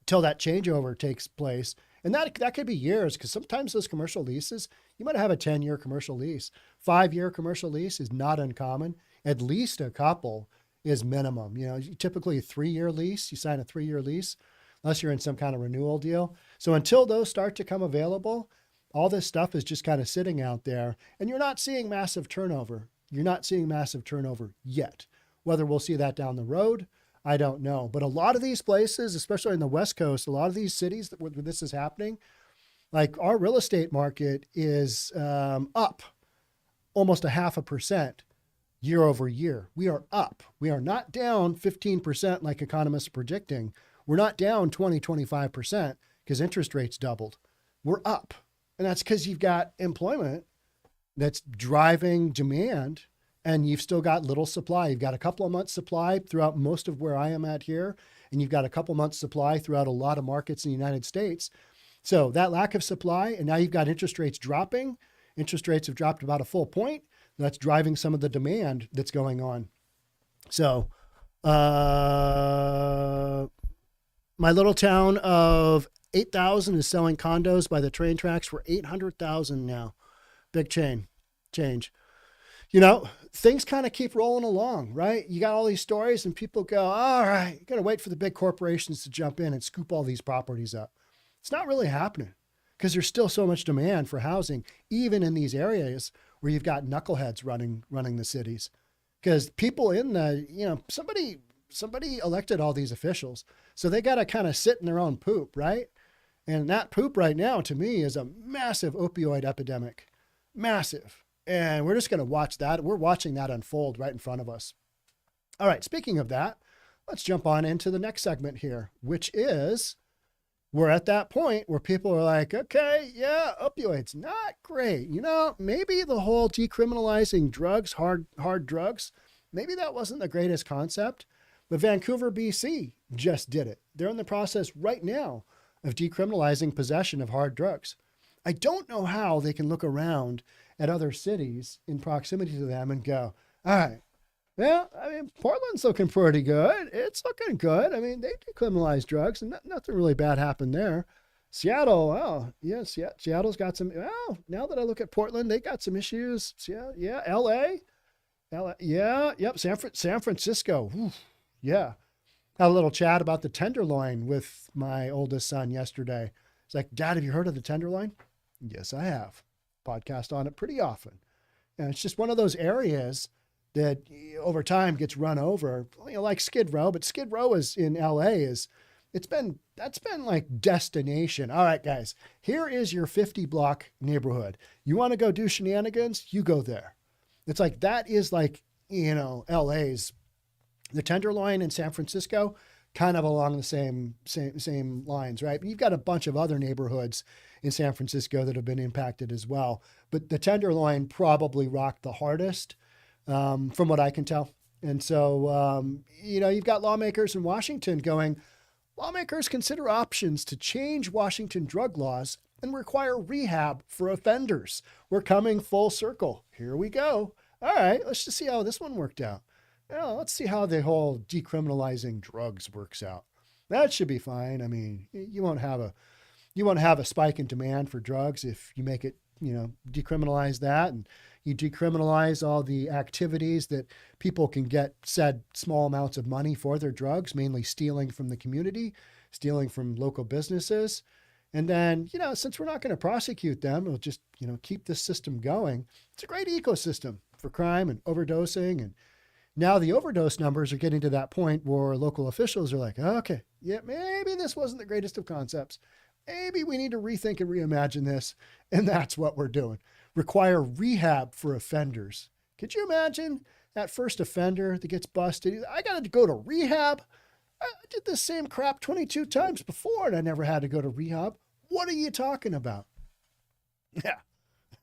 changeover takes place, and that could be years, because sometimes those commercial leases, you might have a 10-year commercial lease. 5-year commercial lease is not uncommon. At least a couple is minimum. Typically a 3-year lease, you sign a 3-year lease, unless you're in some kind of renewal deal. So until those start to come available, all this stuff is just kind of sitting out there, and you're not seeing massive turnover. You're not seeing massive turnover yet. Whether we'll see that down the road, I don't know. But a lot of these places, especially in the West Coast, a lot of these cities where this is happening, like our real estate market is up almost 0.5% year over year. We are up. We are not down 15% like economists are predicting. We're not down 25% because interest rates doubled. We're up. And that's because you've got employment that's driving demand, and you've still got little supply. You've got a couple of months supply throughout most of where I am at here, and you've got a couple months supply throughout a lot of markets in the United States. So that lack of supply, and now you've got interest rates dropping. Interest rates have dropped about a full point. That's driving some of the demand that's going on. So my little town of 8,000 is selling condos by the train tracks for 800,000 now. Big change. You know, things kind of keep rolling along, right? You got all these stories and people go, all right, you got to wait for the big corporations to jump in and scoop all these properties up. It's not really happening because there's still so much demand for housing, even in these areas where you've got knuckleheads running the cities. Because people in the, you know, somebody elected all these officials. So they got to kind of sit in their own poop, right? And that poop right now, to me, is a massive opioid epidemic. Massive. And we're just going to watch that. We're watching that unfold right in front of us. All right, speaking of that, let's jump on into the next segment here, which is we're at that point where people are like, okay, yeah, opioids, not great. You know, maybe the whole decriminalizing drugs, hard drugs, maybe that wasn't the greatest concept. But Vancouver, BC just did it. They're in the process right now of decriminalizing possession of hard drugs. I don't know how they can look around at other cities in proximity to them and go, all right, well, I mean, Portland's looking pretty good. It's looking good. I mean, they decriminalized drugs and nothing really bad happened there. Seattle, oh, yes, yeah, Seattle's got some, well, now that I look at Portland, they got some issues. Yeah, LA, yeah, yep, San Francisco, whew, yeah. Had a little chat about the Tenderloin with my oldest son yesterday. It's like, Dad, have you heard of the Tenderloin? Yes, I have. Podcast on it pretty often. And it's just one of those areas that over time gets run over, you know, like Skid Row, but Skid Row is in LA that's been like destination. All right, guys, here is your 50 block neighborhood. You want to go do shenanigans? You go there. It's like, that is like, you know, LA's, the Tenderloin in San Francisco, kind of along the same lines, right? You've got a bunch of other neighborhoods in San Francisco that have been impacted as well. But the Tenderloin probably rocked the hardest, from what I can tell. And so, you know, you've got lawmakers in Washington going, lawmakers consider options to change Washington drug laws and require rehab for offenders. We're coming full circle. Here we go. All right, let's just see how this one worked out. Well, let's see how the whole decriminalizing drugs works out. That should be fine. I mean, you won't have a spike in demand for drugs if you make it, you know, decriminalize that, and you decriminalize all the activities that people can get said small amounts of money for their drugs, mainly stealing from the community, stealing from local businesses. And then, you know, since we're not going to prosecute them, we'll just, you know, keep this system going. It's a great ecosystem for crime and overdosing. And now the overdose numbers are getting to that point where local officials are like, okay, yeah, maybe this wasn't the greatest of concepts. Maybe we need to rethink and reimagine this. And that's what we're doing. Require rehab for offenders. Could you imagine that first offender that gets busted? I got to go to rehab. I did the same crap 22 times before and I never had to go to rehab. What are you talking about? Yeah.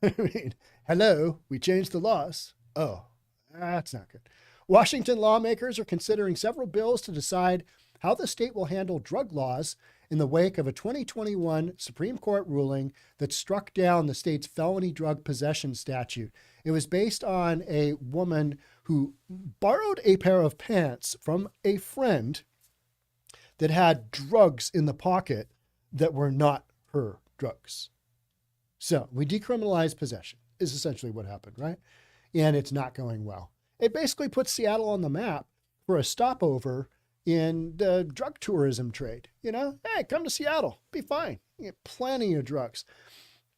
I mean, hello, we changed the laws. Oh, that's not good. Washington lawmakers are considering several bills to decide how the state will handle drug laws in the wake of a 2021 Supreme Court ruling that struck down the state's felony drug possession statute. It was based on a woman who borrowed a pair of pants from a friend that had drugs in the pocket that were not her drugs. So we decriminalized possession is essentially what happened, right? And it's not going well. It basically puts Seattle on the map for a stopover in the drug tourism trade. You know, hey, come to Seattle, be fine. You get plenty of drugs.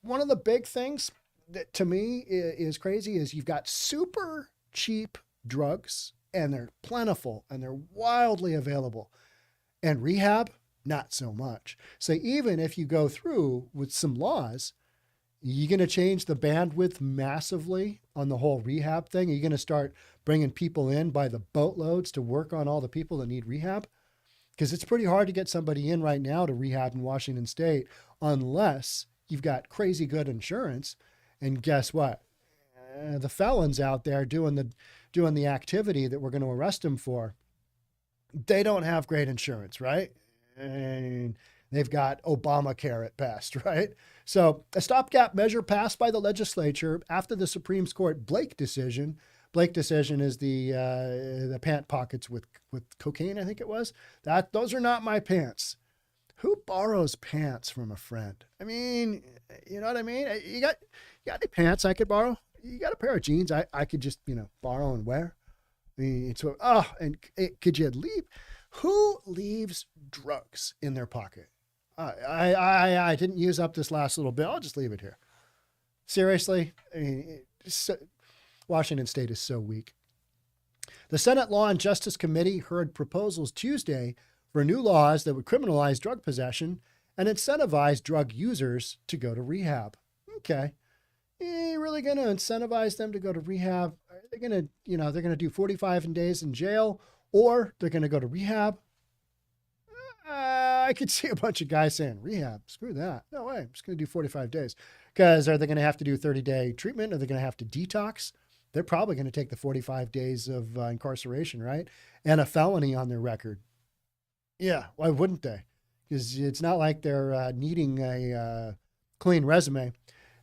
One of the big things that to me is crazy is you've got super cheap drugs and they're plentiful and they're wildly available. And rehab, not so much. So even if you go through with some laws, you're going to change the bandwidth massively on the whole rehab thing. Are you going to start bringing people in by the boatloads to work on all the people that need rehab? Because it's pretty hard to get somebody in right now to rehab in Washington State unless you've got crazy good insurance. And guess what? The felons out there doing the activity that we're going to arrest them for, they don't have great insurance, right? And they've got Obamacare at best, right? So a stopgap measure passed by the legislature after the Supreme Court Blake decision. Blake decision is the pant pockets with cocaine, I think it was. Those are not my pants. Who borrows pants from a friend? I mean, you know what I mean? You got any pants I could borrow? You got a pair of jeans I could just, borrow and wear? I mean, could you leave? Who leaves drugs in their pocket? I didn't use up this last little bit. I'll just leave it here. Seriously? I mean, Washington State is so weak. The Senate Law and Justice Committee heard proposals Tuesday for new laws that would criminalize drug possession and incentivize drug users to go to rehab. Okay. Are you really going to incentivize them to go to rehab? Are they going to, they're going to do 45 days in jail, or they're going to go to rehab? I could see a bunch of guys saying, rehab, screw that. No way, I'm just going to do 45 days. Because are they going to have to do 30-day treatment? Are they going to have to detox? They're probably going to take the 45 days of incarceration, right? And a felony on their record. Yeah, why wouldn't they? Because it's not like they're needing a clean resume.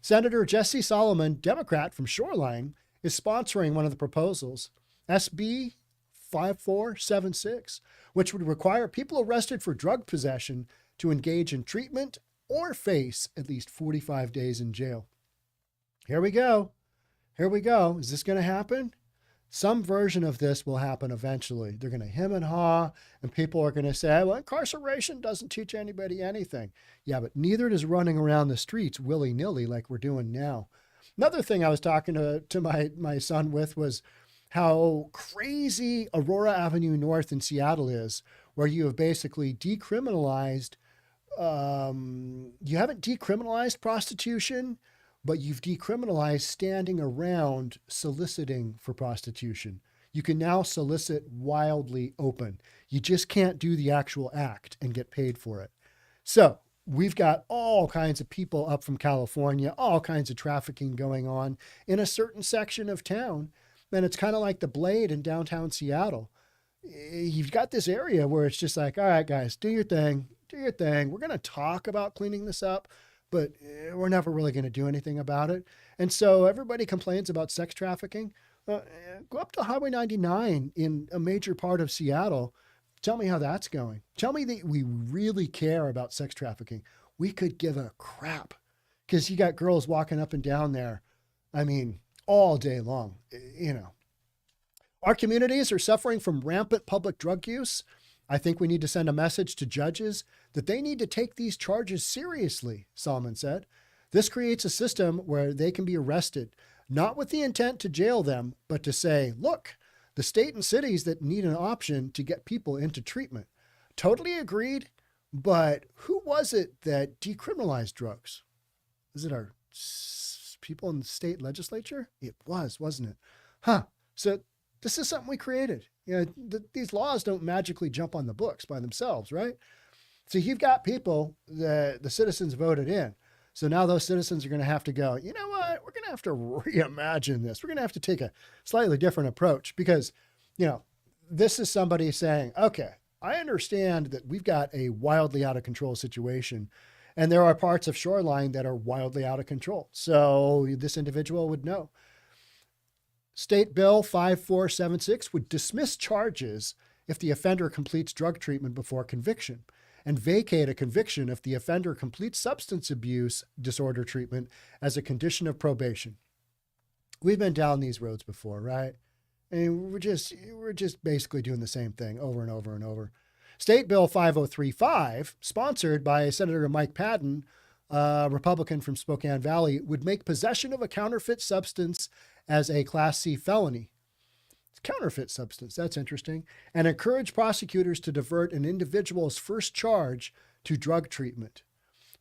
Senator Jesse Solomon, Democrat from Shoreline, is sponsoring one of the proposals, SB 5476, which would require people arrested for drug possession to engage in treatment or face at least 45 days in jail. Here we go. Is this going to happen? Some version of this will happen eventually. They're going to hem and haw, and people are going to say, well, incarceration doesn't teach anybody anything. Yeah, but neither does running around the streets willy-nilly like we're doing now. Another thing I was talking to my son with was how crazy Aurora Avenue North in Seattle is, where you have basically decriminalized, you haven't decriminalized prostitution, but you've decriminalized standing around soliciting for prostitution. You can now solicit wildly open. You just can't do the actual act and get paid for it. So we've got all kinds of people up from California, all kinds of trafficking going on in a certain section of town. And it's kind of like the Blade in downtown Seattle. You've got this area where it's just like, all right, guys, do your thing. We're going to talk about cleaning this up, but we're never really going to do anything about it. And so everybody complains about sex trafficking. Go up to Highway 99 in a major part of Seattle. Tell me how that's going. Tell me that we really care about sex trafficking. We could give a crap, because you got girls walking up and down there. I mean, all day long, Our communities are suffering from rampant public drug use. I think we need to send a message to judges that they need to take these charges seriously, Solomon said. This creates a system where they can be arrested, not with the intent to jail them, but to say, look, the state and cities that need an option to get people into treatment. Totally agreed, but who was it that decriminalized drugs? Is it our people in the state legislature? It was, wasn't it? Huh. So this is something we created. These laws don't magically jump on the books by themselves, right? So you've got people that the citizens voted in. So now those citizens are going to have to go, you know what? We're going to have to reimagine this. We're going to have to take a slightly different approach because, this is somebody saying, okay, I understand that we've got a wildly out of control situation, and there are parts of Shoreline that are wildly out of control. So this individual would know. State Bill 5476 would dismiss charges if the offender completes drug treatment before conviction, and vacate a conviction if the offender completes substance abuse disorder treatment as a condition of probation. We've been down these roads before, right? And we're just basically doing the same thing over and over and over. State Bill 5035, sponsored by Senator Mike Patton, a Republican from Spokane Valley, would make possession of a counterfeit substance as a Class C felony. It's counterfeit substance, that's interesting, and encourage prosecutors to divert an individual's first charge to drug treatment.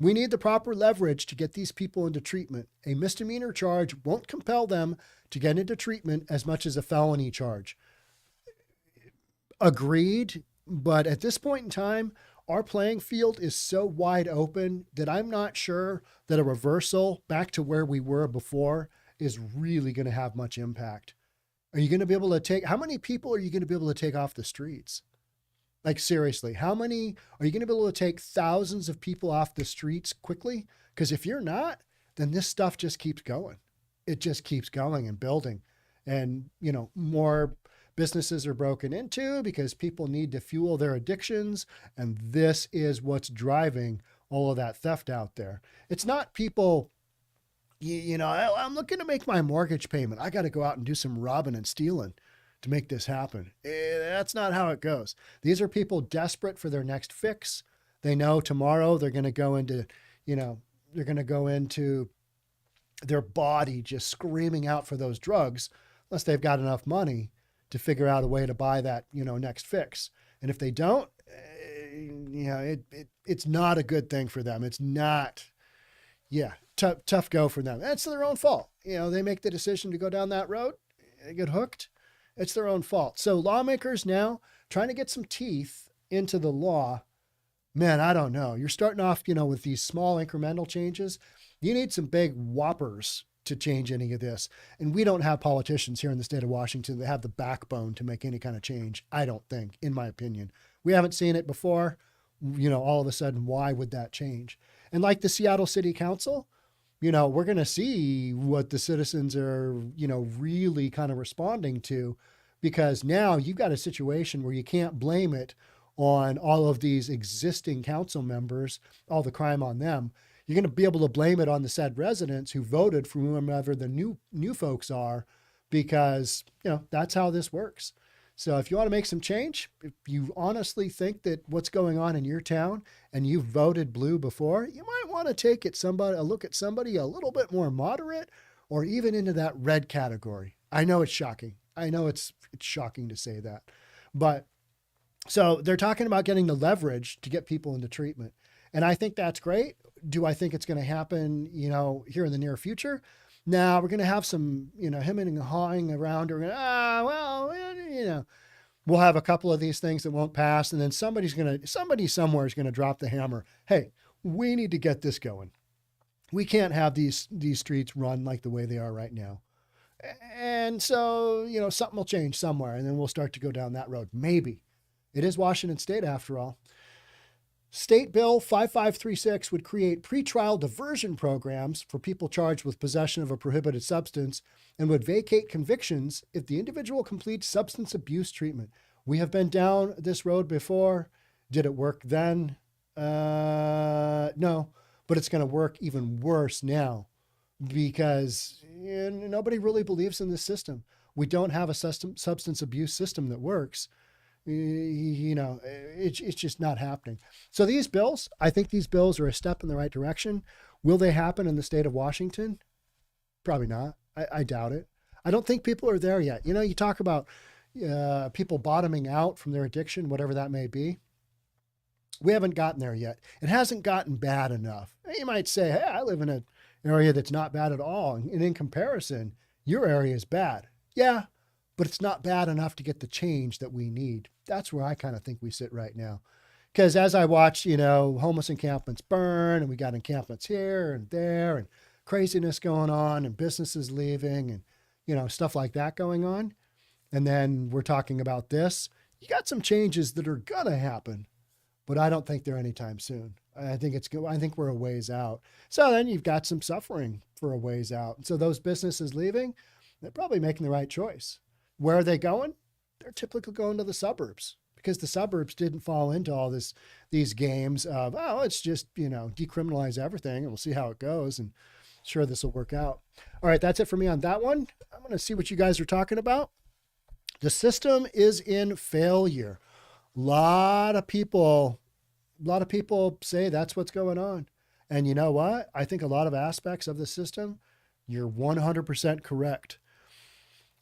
We need the proper leverage to get these people into treatment. A misdemeanor charge won't compel them to get into treatment as much as a felony charge. Agreed, but at this point in time, our playing field is so wide open that I'm not sure that a reversal back to where we were before is really going to have much impact. Are you going to be able to how many people are you going to be able to take off the streets? Like seriously, how many are you going to be able to take thousands of people off the streets quickly? Because if you're not, then this stuff just keeps going. It just keeps going and building. And, more Businesses are broken into because people need to fuel their addictions. And this is what's driving all of that theft out there. It's not people, I'm looking to make my mortgage payment. I got to go out and do some robbing and stealing to make this happen. That's not how it goes. These are people desperate for their next fix. They know tomorrow they're going to go into, they're going to go into their body just screaming out for those drugs unless they've got enough money to figure out a way to buy that, next fix. And if they don't, it's not a good thing for them. It's not, tough go for them. It's their own fault. They make the decision to go down that road, they get hooked. It's their own fault. So lawmakers now trying to get some teeth into the law. Man, I don't know. You're starting off, with these small incremental changes. You need some big whoppers to change any of this. And we don't have politicians here in the state of Washington that have the backbone to make any kind of change. I don't think, in my opinion. We haven't seen it before. All of a sudden, why would that change? And like the Seattle City Council, we're going to see what the citizens are, really kind of responding to, because now you've got a situation where you can't blame it on all of these existing council members, all the crime on them. You're going to be able to blame it on the said residents who voted for whomever the new folks are, because, that's how this works. So if you want to make some change, if you honestly think that what's going on in your town and you've voted blue before, you might want to take a look at somebody a little bit more moderate or even into that red category. I know it's shocking. I know it's shocking to say that. But so they're talking about getting the leverage to get people into treatment. And I think that's great. Do I think it's going to happen, here in the near future? Now we're going to have some, hemming and hawing around. We'll have a couple of these things that won't pass. And then somebody somewhere is going to drop the hammer. Hey, we need to get this going. We can't have these streets run like the way they are right now. And so, something will change somewhere, and then we'll start to go down that road. Maybe. It is Washington State after all. State Bill 5536 would create pretrial diversion programs for people charged with possession of a prohibited substance and would vacate convictions if the individual completes substance abuse treatment. We have been down this road before. Did it work then? No, but it's going to work even worse now because nobody really believes in this system. We don't have a substance abuse system that works. It's just not happening. So I think these bills are a step in the right direction. Will they happen in the state of Washington? Probably not. I doubt it. I don't think people are there yet. You talk about people bottoming out from their addiction, whatever that may be. We haven't gotten there yet. It hasn't gotten bad enough. You might say, hey, I live in an area that's not bad at all. And in comparison, your area is bad. Yeah, but it's not bad enough to get the change that we need. That's where I kind of think we sit right now. Because as I watch, homeless encampments burn, and we got encampments here and there, and craziness going on, and businesses leaving, and, stuff like that going on. And then we're talking about this. You got some changes that are going to happen, but I don't think they're anytime soon. I think we're a ways out. So then you've got some suffering for a ways out. And so those businesses leaving, they're probably making the right choice. Where are they going? They're typically going to the suburbs because the suburbs didn't fall into all these games of, it's just, decriminalize everything and we'll see how it goes. And sure, this will work out. All right, that's it for me on that one. I'm going to see what you guys are talking about. The system is in failure. A lot of people say that's what's going on. And you know what? I think a lot of aspects of the system, you're 100% correct.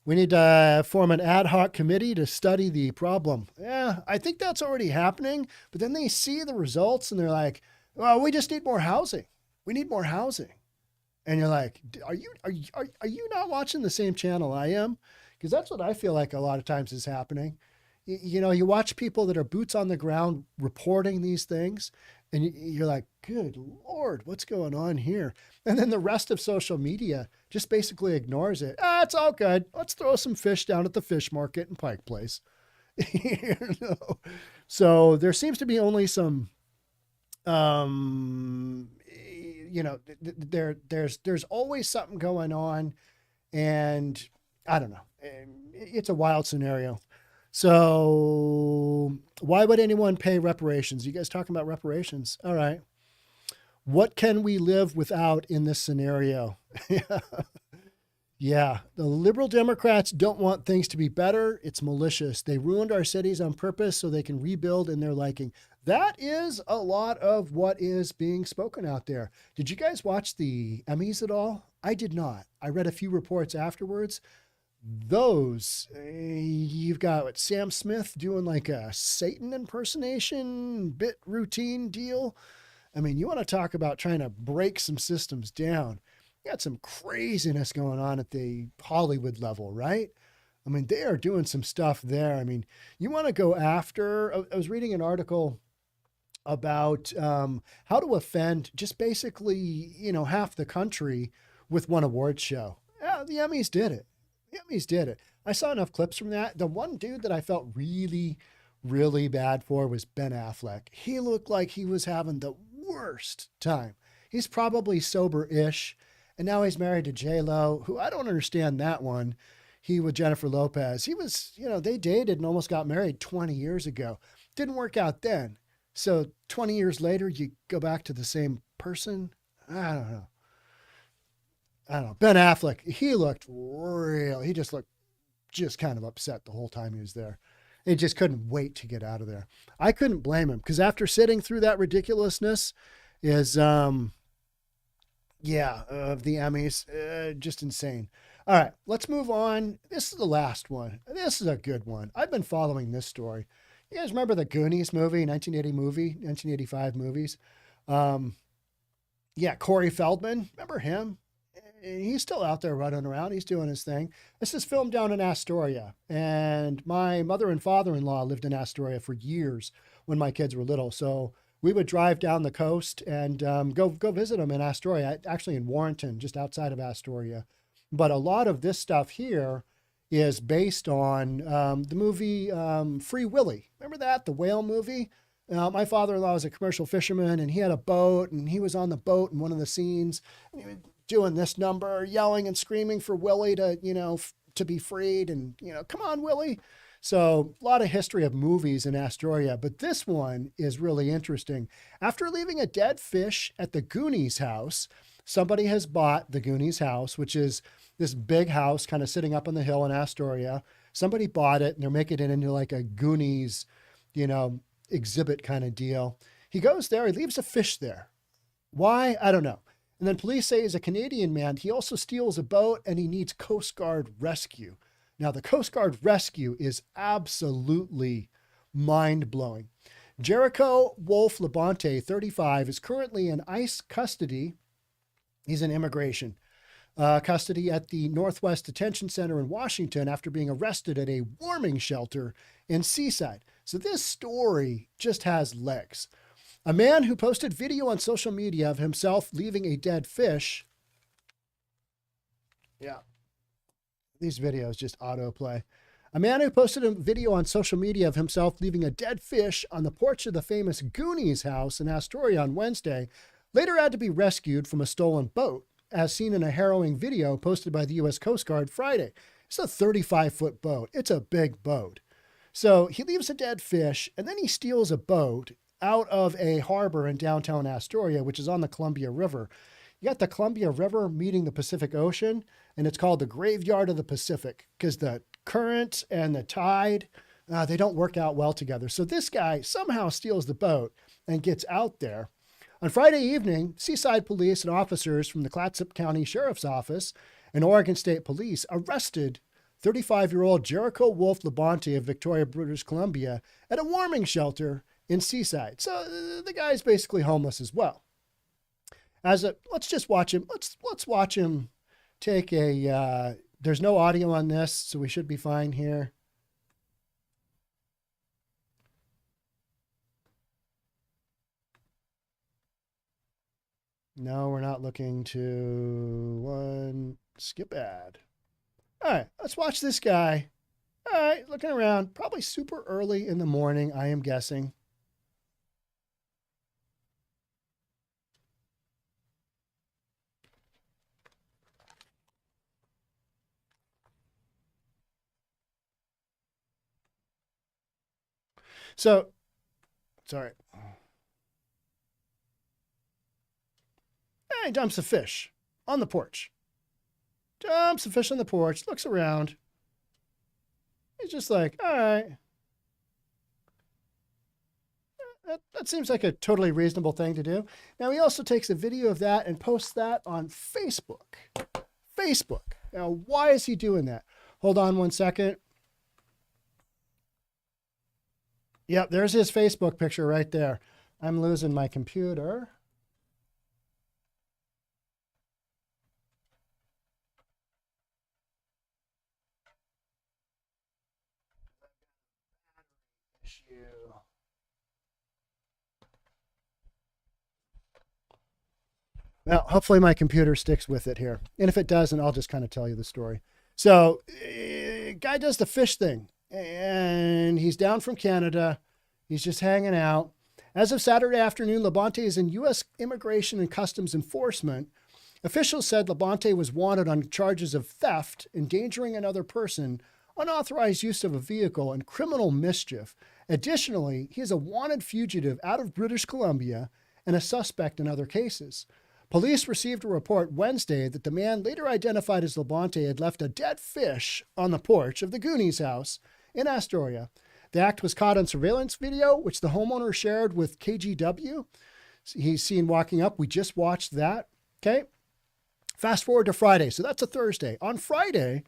We need to form an ad hoc committee to study the problem. Yeah, I think that's already happening. But then they see the results and they're like, well, we just need more housing. We need more housing. And you're like, are you not watching the same channel I am? Because that's what I feel like a lot of times is happening. You watch people that are boots on the ground reporting these things, and you're like, good Lord, what's going on here? And then the rest of social media just basically ignores it. It's all good. Let's throw some fish down at the fish market in Pike Place. So there seems to be only some, there's always something going on, and I don't know. It's a wild scenario. So why would anyone pay reparations? You guys talking about reparations? All right. What can we live without in this scenario? Yeah, the liberal Democrats don't want things to be better. It's malicious. They ruined our cities on purpose so they can rebuild in their liking. That is a lot of what is being spoken out there. Did you guys watch the Emmys at all? I did not. I read a few reports afterwards. You've got what, Sam Smith doing like a Satan impersonation bit routine deal. I mean, you want to talk about trying to break some systems down. You got some craziness going on at the Hollywood level, right? I mean, they are doing some stuff there. I mean, you want to go after. I was reading an article about how to offend just basically, half the country with one award show. Yeah, the Emmys did it. The Emmys did it. I saw enough clips from that. The one dude that I felt really, really bad for was Ben Affleck. He looked like he was having the worst time. He's probably sober-ish, and now he's married to J-Lo, who I don't understand that one. He with Jennifer Lopez. He was, they dated and almost got married 20 years ago. Didn't work out then. So 20 years later, you go back to the same person? I don't know. Ben Affleck, he looked real. He just looked just kind of upset the whole time he was there. He just couldn't wait to get out of there. I couldn't blame him because after sitting through that ridiculousness is, of the Emmys, just insane. All right, let's move on. This is the last one. This is a good one. I've been following this story. You guys remember the Goonies movie, 1985 movies? Corey Feldman. Remember him? He's still out there running around. He's doing his thing. This is filmed down in Astoria. And my mother and father-in-law lived in Astoria for years when my kids were little. So we would drive down the coast and go visit them in Astoria, actually in Warrenton, just outside of Astoria. But a lot of this stuff here is based on the movie Free Willy. Remember that? The whale movie? My father-in-law was a commercial fisherman, and he had a boat, and he was on the boat in one of the scenes. And he was doing this number, yelling and screaming for Willie to, to be freed, and, come on, Willie. So a lot of history of movies in Astoria, but this one is really interesting. After leaving a dead fish at the Goonies house, somebody has bought the Goonies house, which is this big house kind of sitting up on the hill in Astoria. Somebody bought it, and they're making it into like a Goonies, exhibit kind of deal. He goes there, he leaves a fish there. Why? I don't know. And then police say he's a Canadian man. He also steals a boat and he needs Coast Guard rescue. Now, the Coast Guard rescue is absolutely mind-blowing. Jericho Wolf Labonte, 35, is currently in ICE custody. He's in immigration custody at the Northwest Detention Center in Washington after being arrested at a warming shelter in Seaside. So this story just has legs. A man who posted video on social media of himself leaving a dead fish. Yeah, these videos just autoplay. A man who posted a video on social media of himself leaving a dead fish on the porch of the famous Goonies house in Astoria on Wednesday later had to be rescued from a stolen boat, as seen in a harrowing video posted by the U.S. Coast Guard Friday. It's a 35-foot boat. It's a big boat. So he leaves a dead fish, and then he steals a boat out of a harbor in downtown Astoria, which is on the Columbia River. You got the Columbia River meeting the Pacific Ocean, and it's called the Graveyard of the Pacific because the current and the tide, they don't work out well together. So this guy somehow steals the boat and gets out there. On Friday evening, Seaside Police and officers from the Clatsop County Sheriff's Office and Oregon State Police arrested 35-year-old Jericho Wolf Labonte of Victoria, British Columbia at a warming shelter in Seaside. So the guy's basically homeless as well. Let's just watch him. Let's watch him take a, there's no audio on this, so we should be fine here. No, we're not looking to skip ad. All right, let's watch this guy. All right, looking around, probably super early in the morning, I am guessing. So, sorry. He dumps a fish on the porch. Dumps the fish on the porch, looks around. He's just like, all right. That seems like a totally reasonable thing to do. Now, he also takes a video of that and posts that on Facebook. Facebook. Now, why is he doing that? Hold on one second. Yep, there's his Facebook picture right there. I'm losing my computer. Well, hopefully my computer sticks with it here. And if it doesn't, I'll just kind of tell you the story. So, guy does the fish thing, and he's down from Canada. He's just hanging out. As of Saturday afternoon, Labonte is in U.S. Immigration and Customs Enforcement. Officials said Labonte was wanted on charges of theft, endangering another person, unauthorized use of a vehicle, and criminal mischief. Additionally, he is a wanted fugitive out of British Columbia and a suspect in other cases. Police received a report Wednesday that the man, later identified as Labonte, had left a dead fish on the porch of the Goonies house in Astoria. The act was caught on surveillance video, which the homeowner shared with KGW. He's seen walking up. We just watched that. Okay. Fast forward to Friday. So that's a Thursday. On Friday,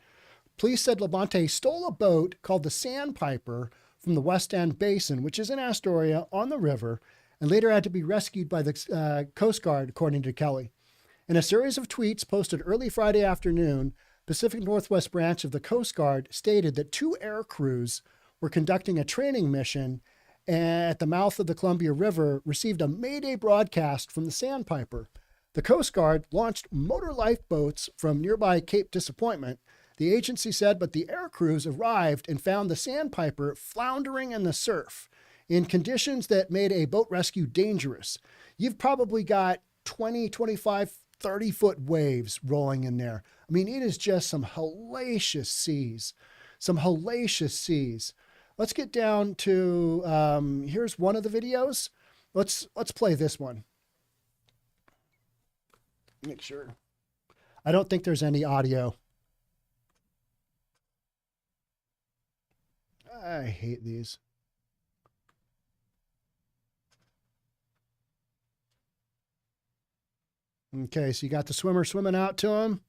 police said Labonte stole a boat called the Sandpiper from the West End Basin, which is in Astoria on the river, and later had to be rescued by the Coast Guard, according to Kelly. In a series of tweets posted early Friday afternoon, Pacific Northwest branch of the Coast Guard stated that 2 air crews were conducting a training mission at the mouth of the Columbia River received a Mayday broadcast from the Sandpiper. The Coast Guard launched motor lifeboats from nearby Cape Disappointment, the agency said, but the air crews arrived and found the Sandpiper floundering in the surf in conditions that made a boat rescue dangerous. You've probably got 20, 25, 30-foot waves rolling in there. I mean, it is just some hellacious seas. Some hellacious seas. Let's get down to, here's one of the videos. Let's play this one. Make sure. I don't think there's any audio. I hate these. Okay, so you got the swimmer swimming out to him.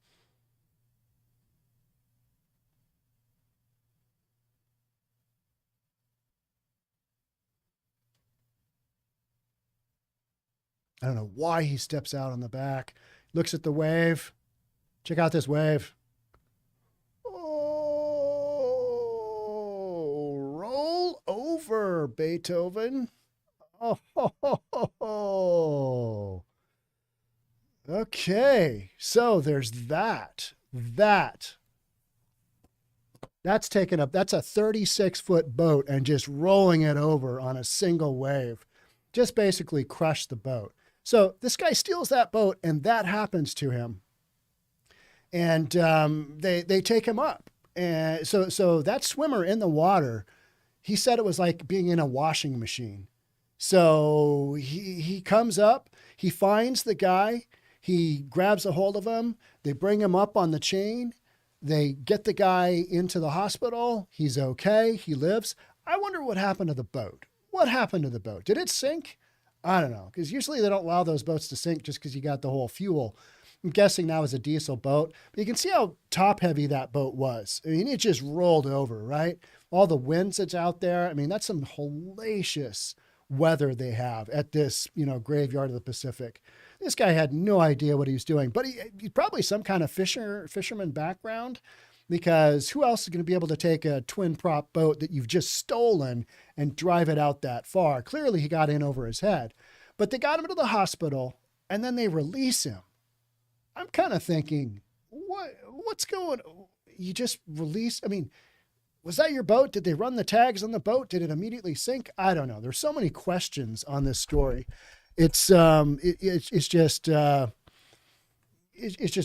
I don't know why he steps out on the back. Looks at the wave. Check out this wave. Oh, roll over, Beethoven. Oh, ho, ho, ho, ho. Okay, so there's that. That's taken up. That's a 36-foot boat and just rolling it over on a single wave. Just basically crushed the boat. So this guy steals that boat, and that happens to him. And they take him up. And so that swimmer in the water, he said it was like being in a washing machine. So he comes up, he finds the guy, he grabs a hold of him, they bring him up on the chain, they get the guy into the hospital, he's okay, he lives. I wonder what happened to the boat. What happened to the boat? Did it sink? I don't know, because usually they don't allow those boats to sink just because you got the whole fuel. I'm guessing that was a diesel boat, but you can see how top heavy that boat was. I mean, it just rolled over, right? All the winds that's out there. I mean, that's some hellacious weather they have at this, graveyard of the Pacific. This guy had no idea what he was doing, but he's probably some kind of fisherman background, because who else is going to be able to take a twin prop boat that you've just stolen and drive it out that far? Clearly he got in over his head, but they got him to the hospital and then they release him. I'm kind of thinking, what's going on? You just release? I mean, was that your boat? Did they run the tags on the boat? Did it immediately sink? I don't know. There's so many questions on this story. It's just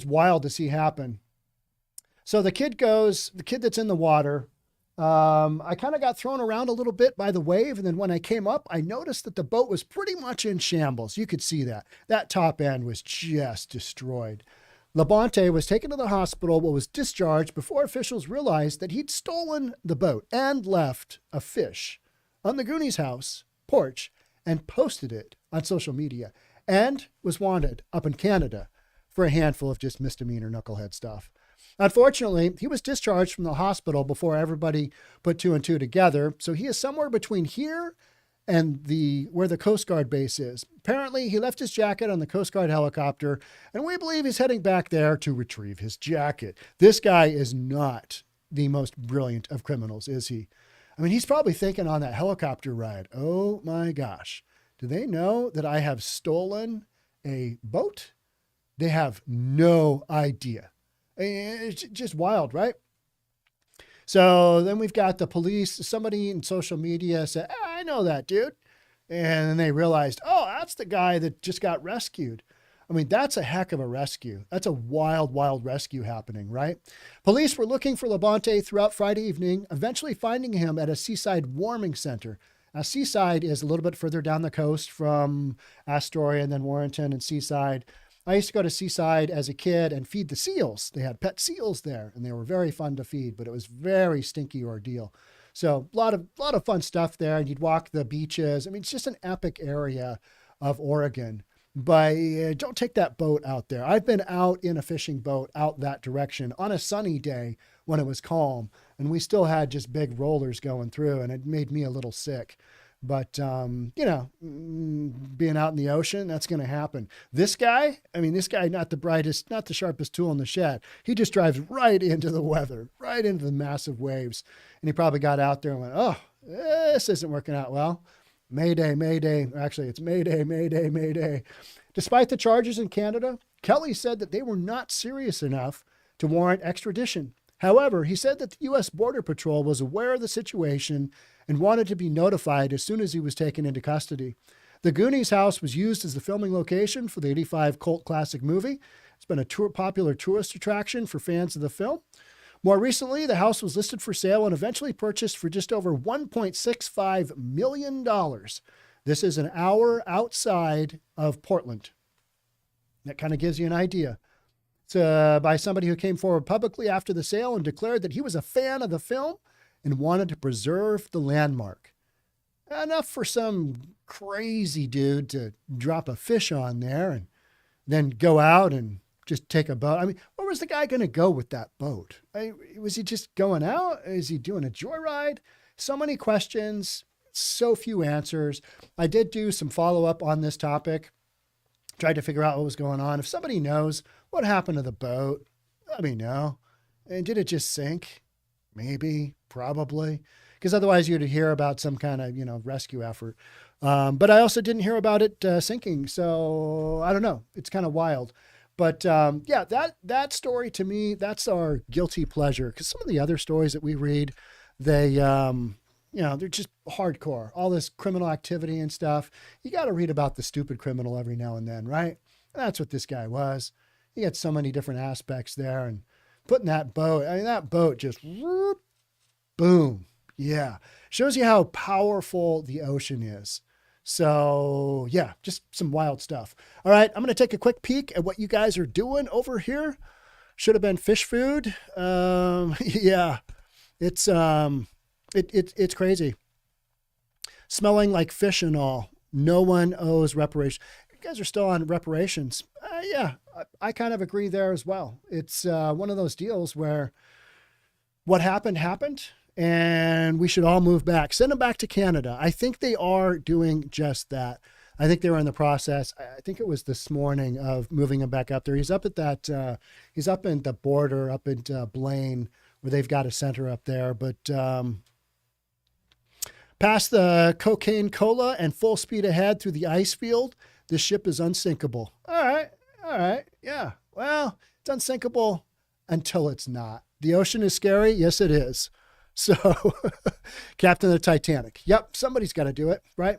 wild to see happen. So the kid that's in the water, I kind of got thrown around a little bit by the wave. And then when I came up, I noticed that the boat was pretty much in shambles. You could see that. That top end was just destroyed. Labonte was taken to the hospital but was discharged before officials realized that he'd stolen the boat and left a fish on the Goonies' house porch and posted it on social media and was wanted up in Canada for a handful of just misdemeanor knucklehead stuff. Unfortunately, he was discharged from the hospital before everybody put two and two together. So he is somewhere between here and where the Coast Guard base is. Apparently, he left his jacket on the Coast Guard helicopter, and we believe he's heading back there to retrieve his jacket. This guy is not the most brilliant of criminals, is he? I mean, he's probably thinking on that helicopter ride, oh my gosh, do they know that I have stolen a boat? They have no idea. It's just wild, right? So then we've got the police. Somebody in social media said, I know that dude. And then they realized, oh, that's the guy that just got rescued. I mean, that's a heck of a rescue. That's a wild, wild rescue happening, right? Police were looking for Labonte throughout Friday evening, eventually finding him at a seaside warming center. Now, Seaside is a little bit further down the coast from Astoria and then Warrenton and Seaside. I used to go to Seaside as a kid and feed the seals. They had pet seals there, and they were very fun to feed, but it was very stinky ordeal. So a lot of fun stuff there, and you'd walk the beaches. I mean, it's just an epic area of Oregon. But don't take that boat out there. I've been out in a fishing boat out that direction on a sunny day when it was calm, and we still had just big rollers going through, and it made me a little sick. But, being out in the ocean, that's going to happen. This guy, not the brightest, not the sharpest tool in the shed. He just drives right into the weather, right into the massive waves. And he probably got out there and went, oh, this isn't working out well. Mayday, mayday. Actually, it's mayday, mayday, mayday. Despite the charges in Canada, Kelly said that they were not serious enough to warrant extradition. However, he said that the U.S. Border Patrol was aware of the situation and wanted to be notified as soon as he was taken into custody. The Goonies house was used as the filming location for the 1985 cult classic movie. It's been a popular tourist attraction for fans of the film. More recently, the house was listed for sale and eventually purchased for just over $1.65 million. This is an hour outside of Portland. That kind of gives you an idea. It's by somebody who came forward publicly after the sale and declared that he was a fan of the film and wanted to preserve the landmark. Enough for some crazy dude to drop a fish on there and then go out and just take a boat. I mean, where was the guy going to go with that boat? Was he just going out? Is he doing a joyride? So many questions, so few answers. I did do some follow-up on this topic, tried to figure out what was going on. If somebody knows what happened to the boat, let me know. And did it just sink? Maybe, probably. Because otherwise you'd hear about some kind of, rescue effort. But I also didn't hear about it sinking. So I don't know. It's kind of wild. But that story to me, that's our guilty pleasure. Because some of the other stories that we read, they're just hardcore. All this criminal activity and stuff. You got to read about the stupid criminal every now and then, right? And that's what this guy was. He had so many different aspects there. And putting that boat just whoop, boom. Yeah. Shows you how powerful the ocean is. So yeah, just some wild stuff. All right. I'm going to take a quick peek at what you guys are doing over here. Should have been fish food. Yeah, it's crazy. Smelling like fish and all. No one owes reparations. You guys are still on reparations. Yeah, I kind of agree there as well. It's one of those deals where what happened, and we should all move back. Send them back to Canada. I think they are doing just that. I think they were in the process. I think it was this morning of moving him back up there. He's up at he's up in the border, up at Blaine, where they've got a center up there. But past the Cocaine Cola and full speed ahead through the ice field, this ship is unsinkable. All right. Yeah. Well, it's unsinkable until it's not. The ocean is scary. Yes, it is. So, Captain of the Titanic. Yep, somebody's got to do it, right?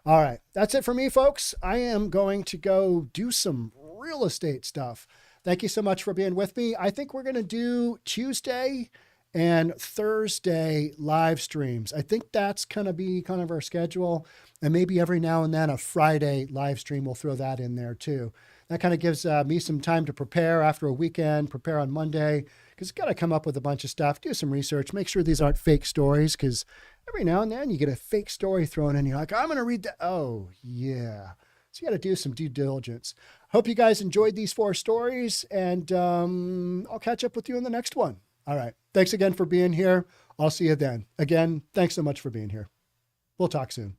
All right, that's it for me, folks. I am going to go do some real estate stuff. Thank you so much for being with me. I think we're going to do Tuesday and Thursday live streams. I think that's going to be kind of our schedule. And maybe every now and then a Friday live stream, we'll throw that in there too. That kind of gives me some time to prepare after a weekend, prepare on Monday, because you got to come up with a bunch of stuff, do some research, make sure these aren't fake stories, because every now and then you get a fake story thrown in. You're like, I'm going to read that. Oh, yeah. So you got to do some due diligence. Hope you guys enjoyed these 4 stories, and I'll catch up with you in the next one. All right. Thanks again for being here. I'll see you then. Again, thanks so much for being here. We'll talk soon.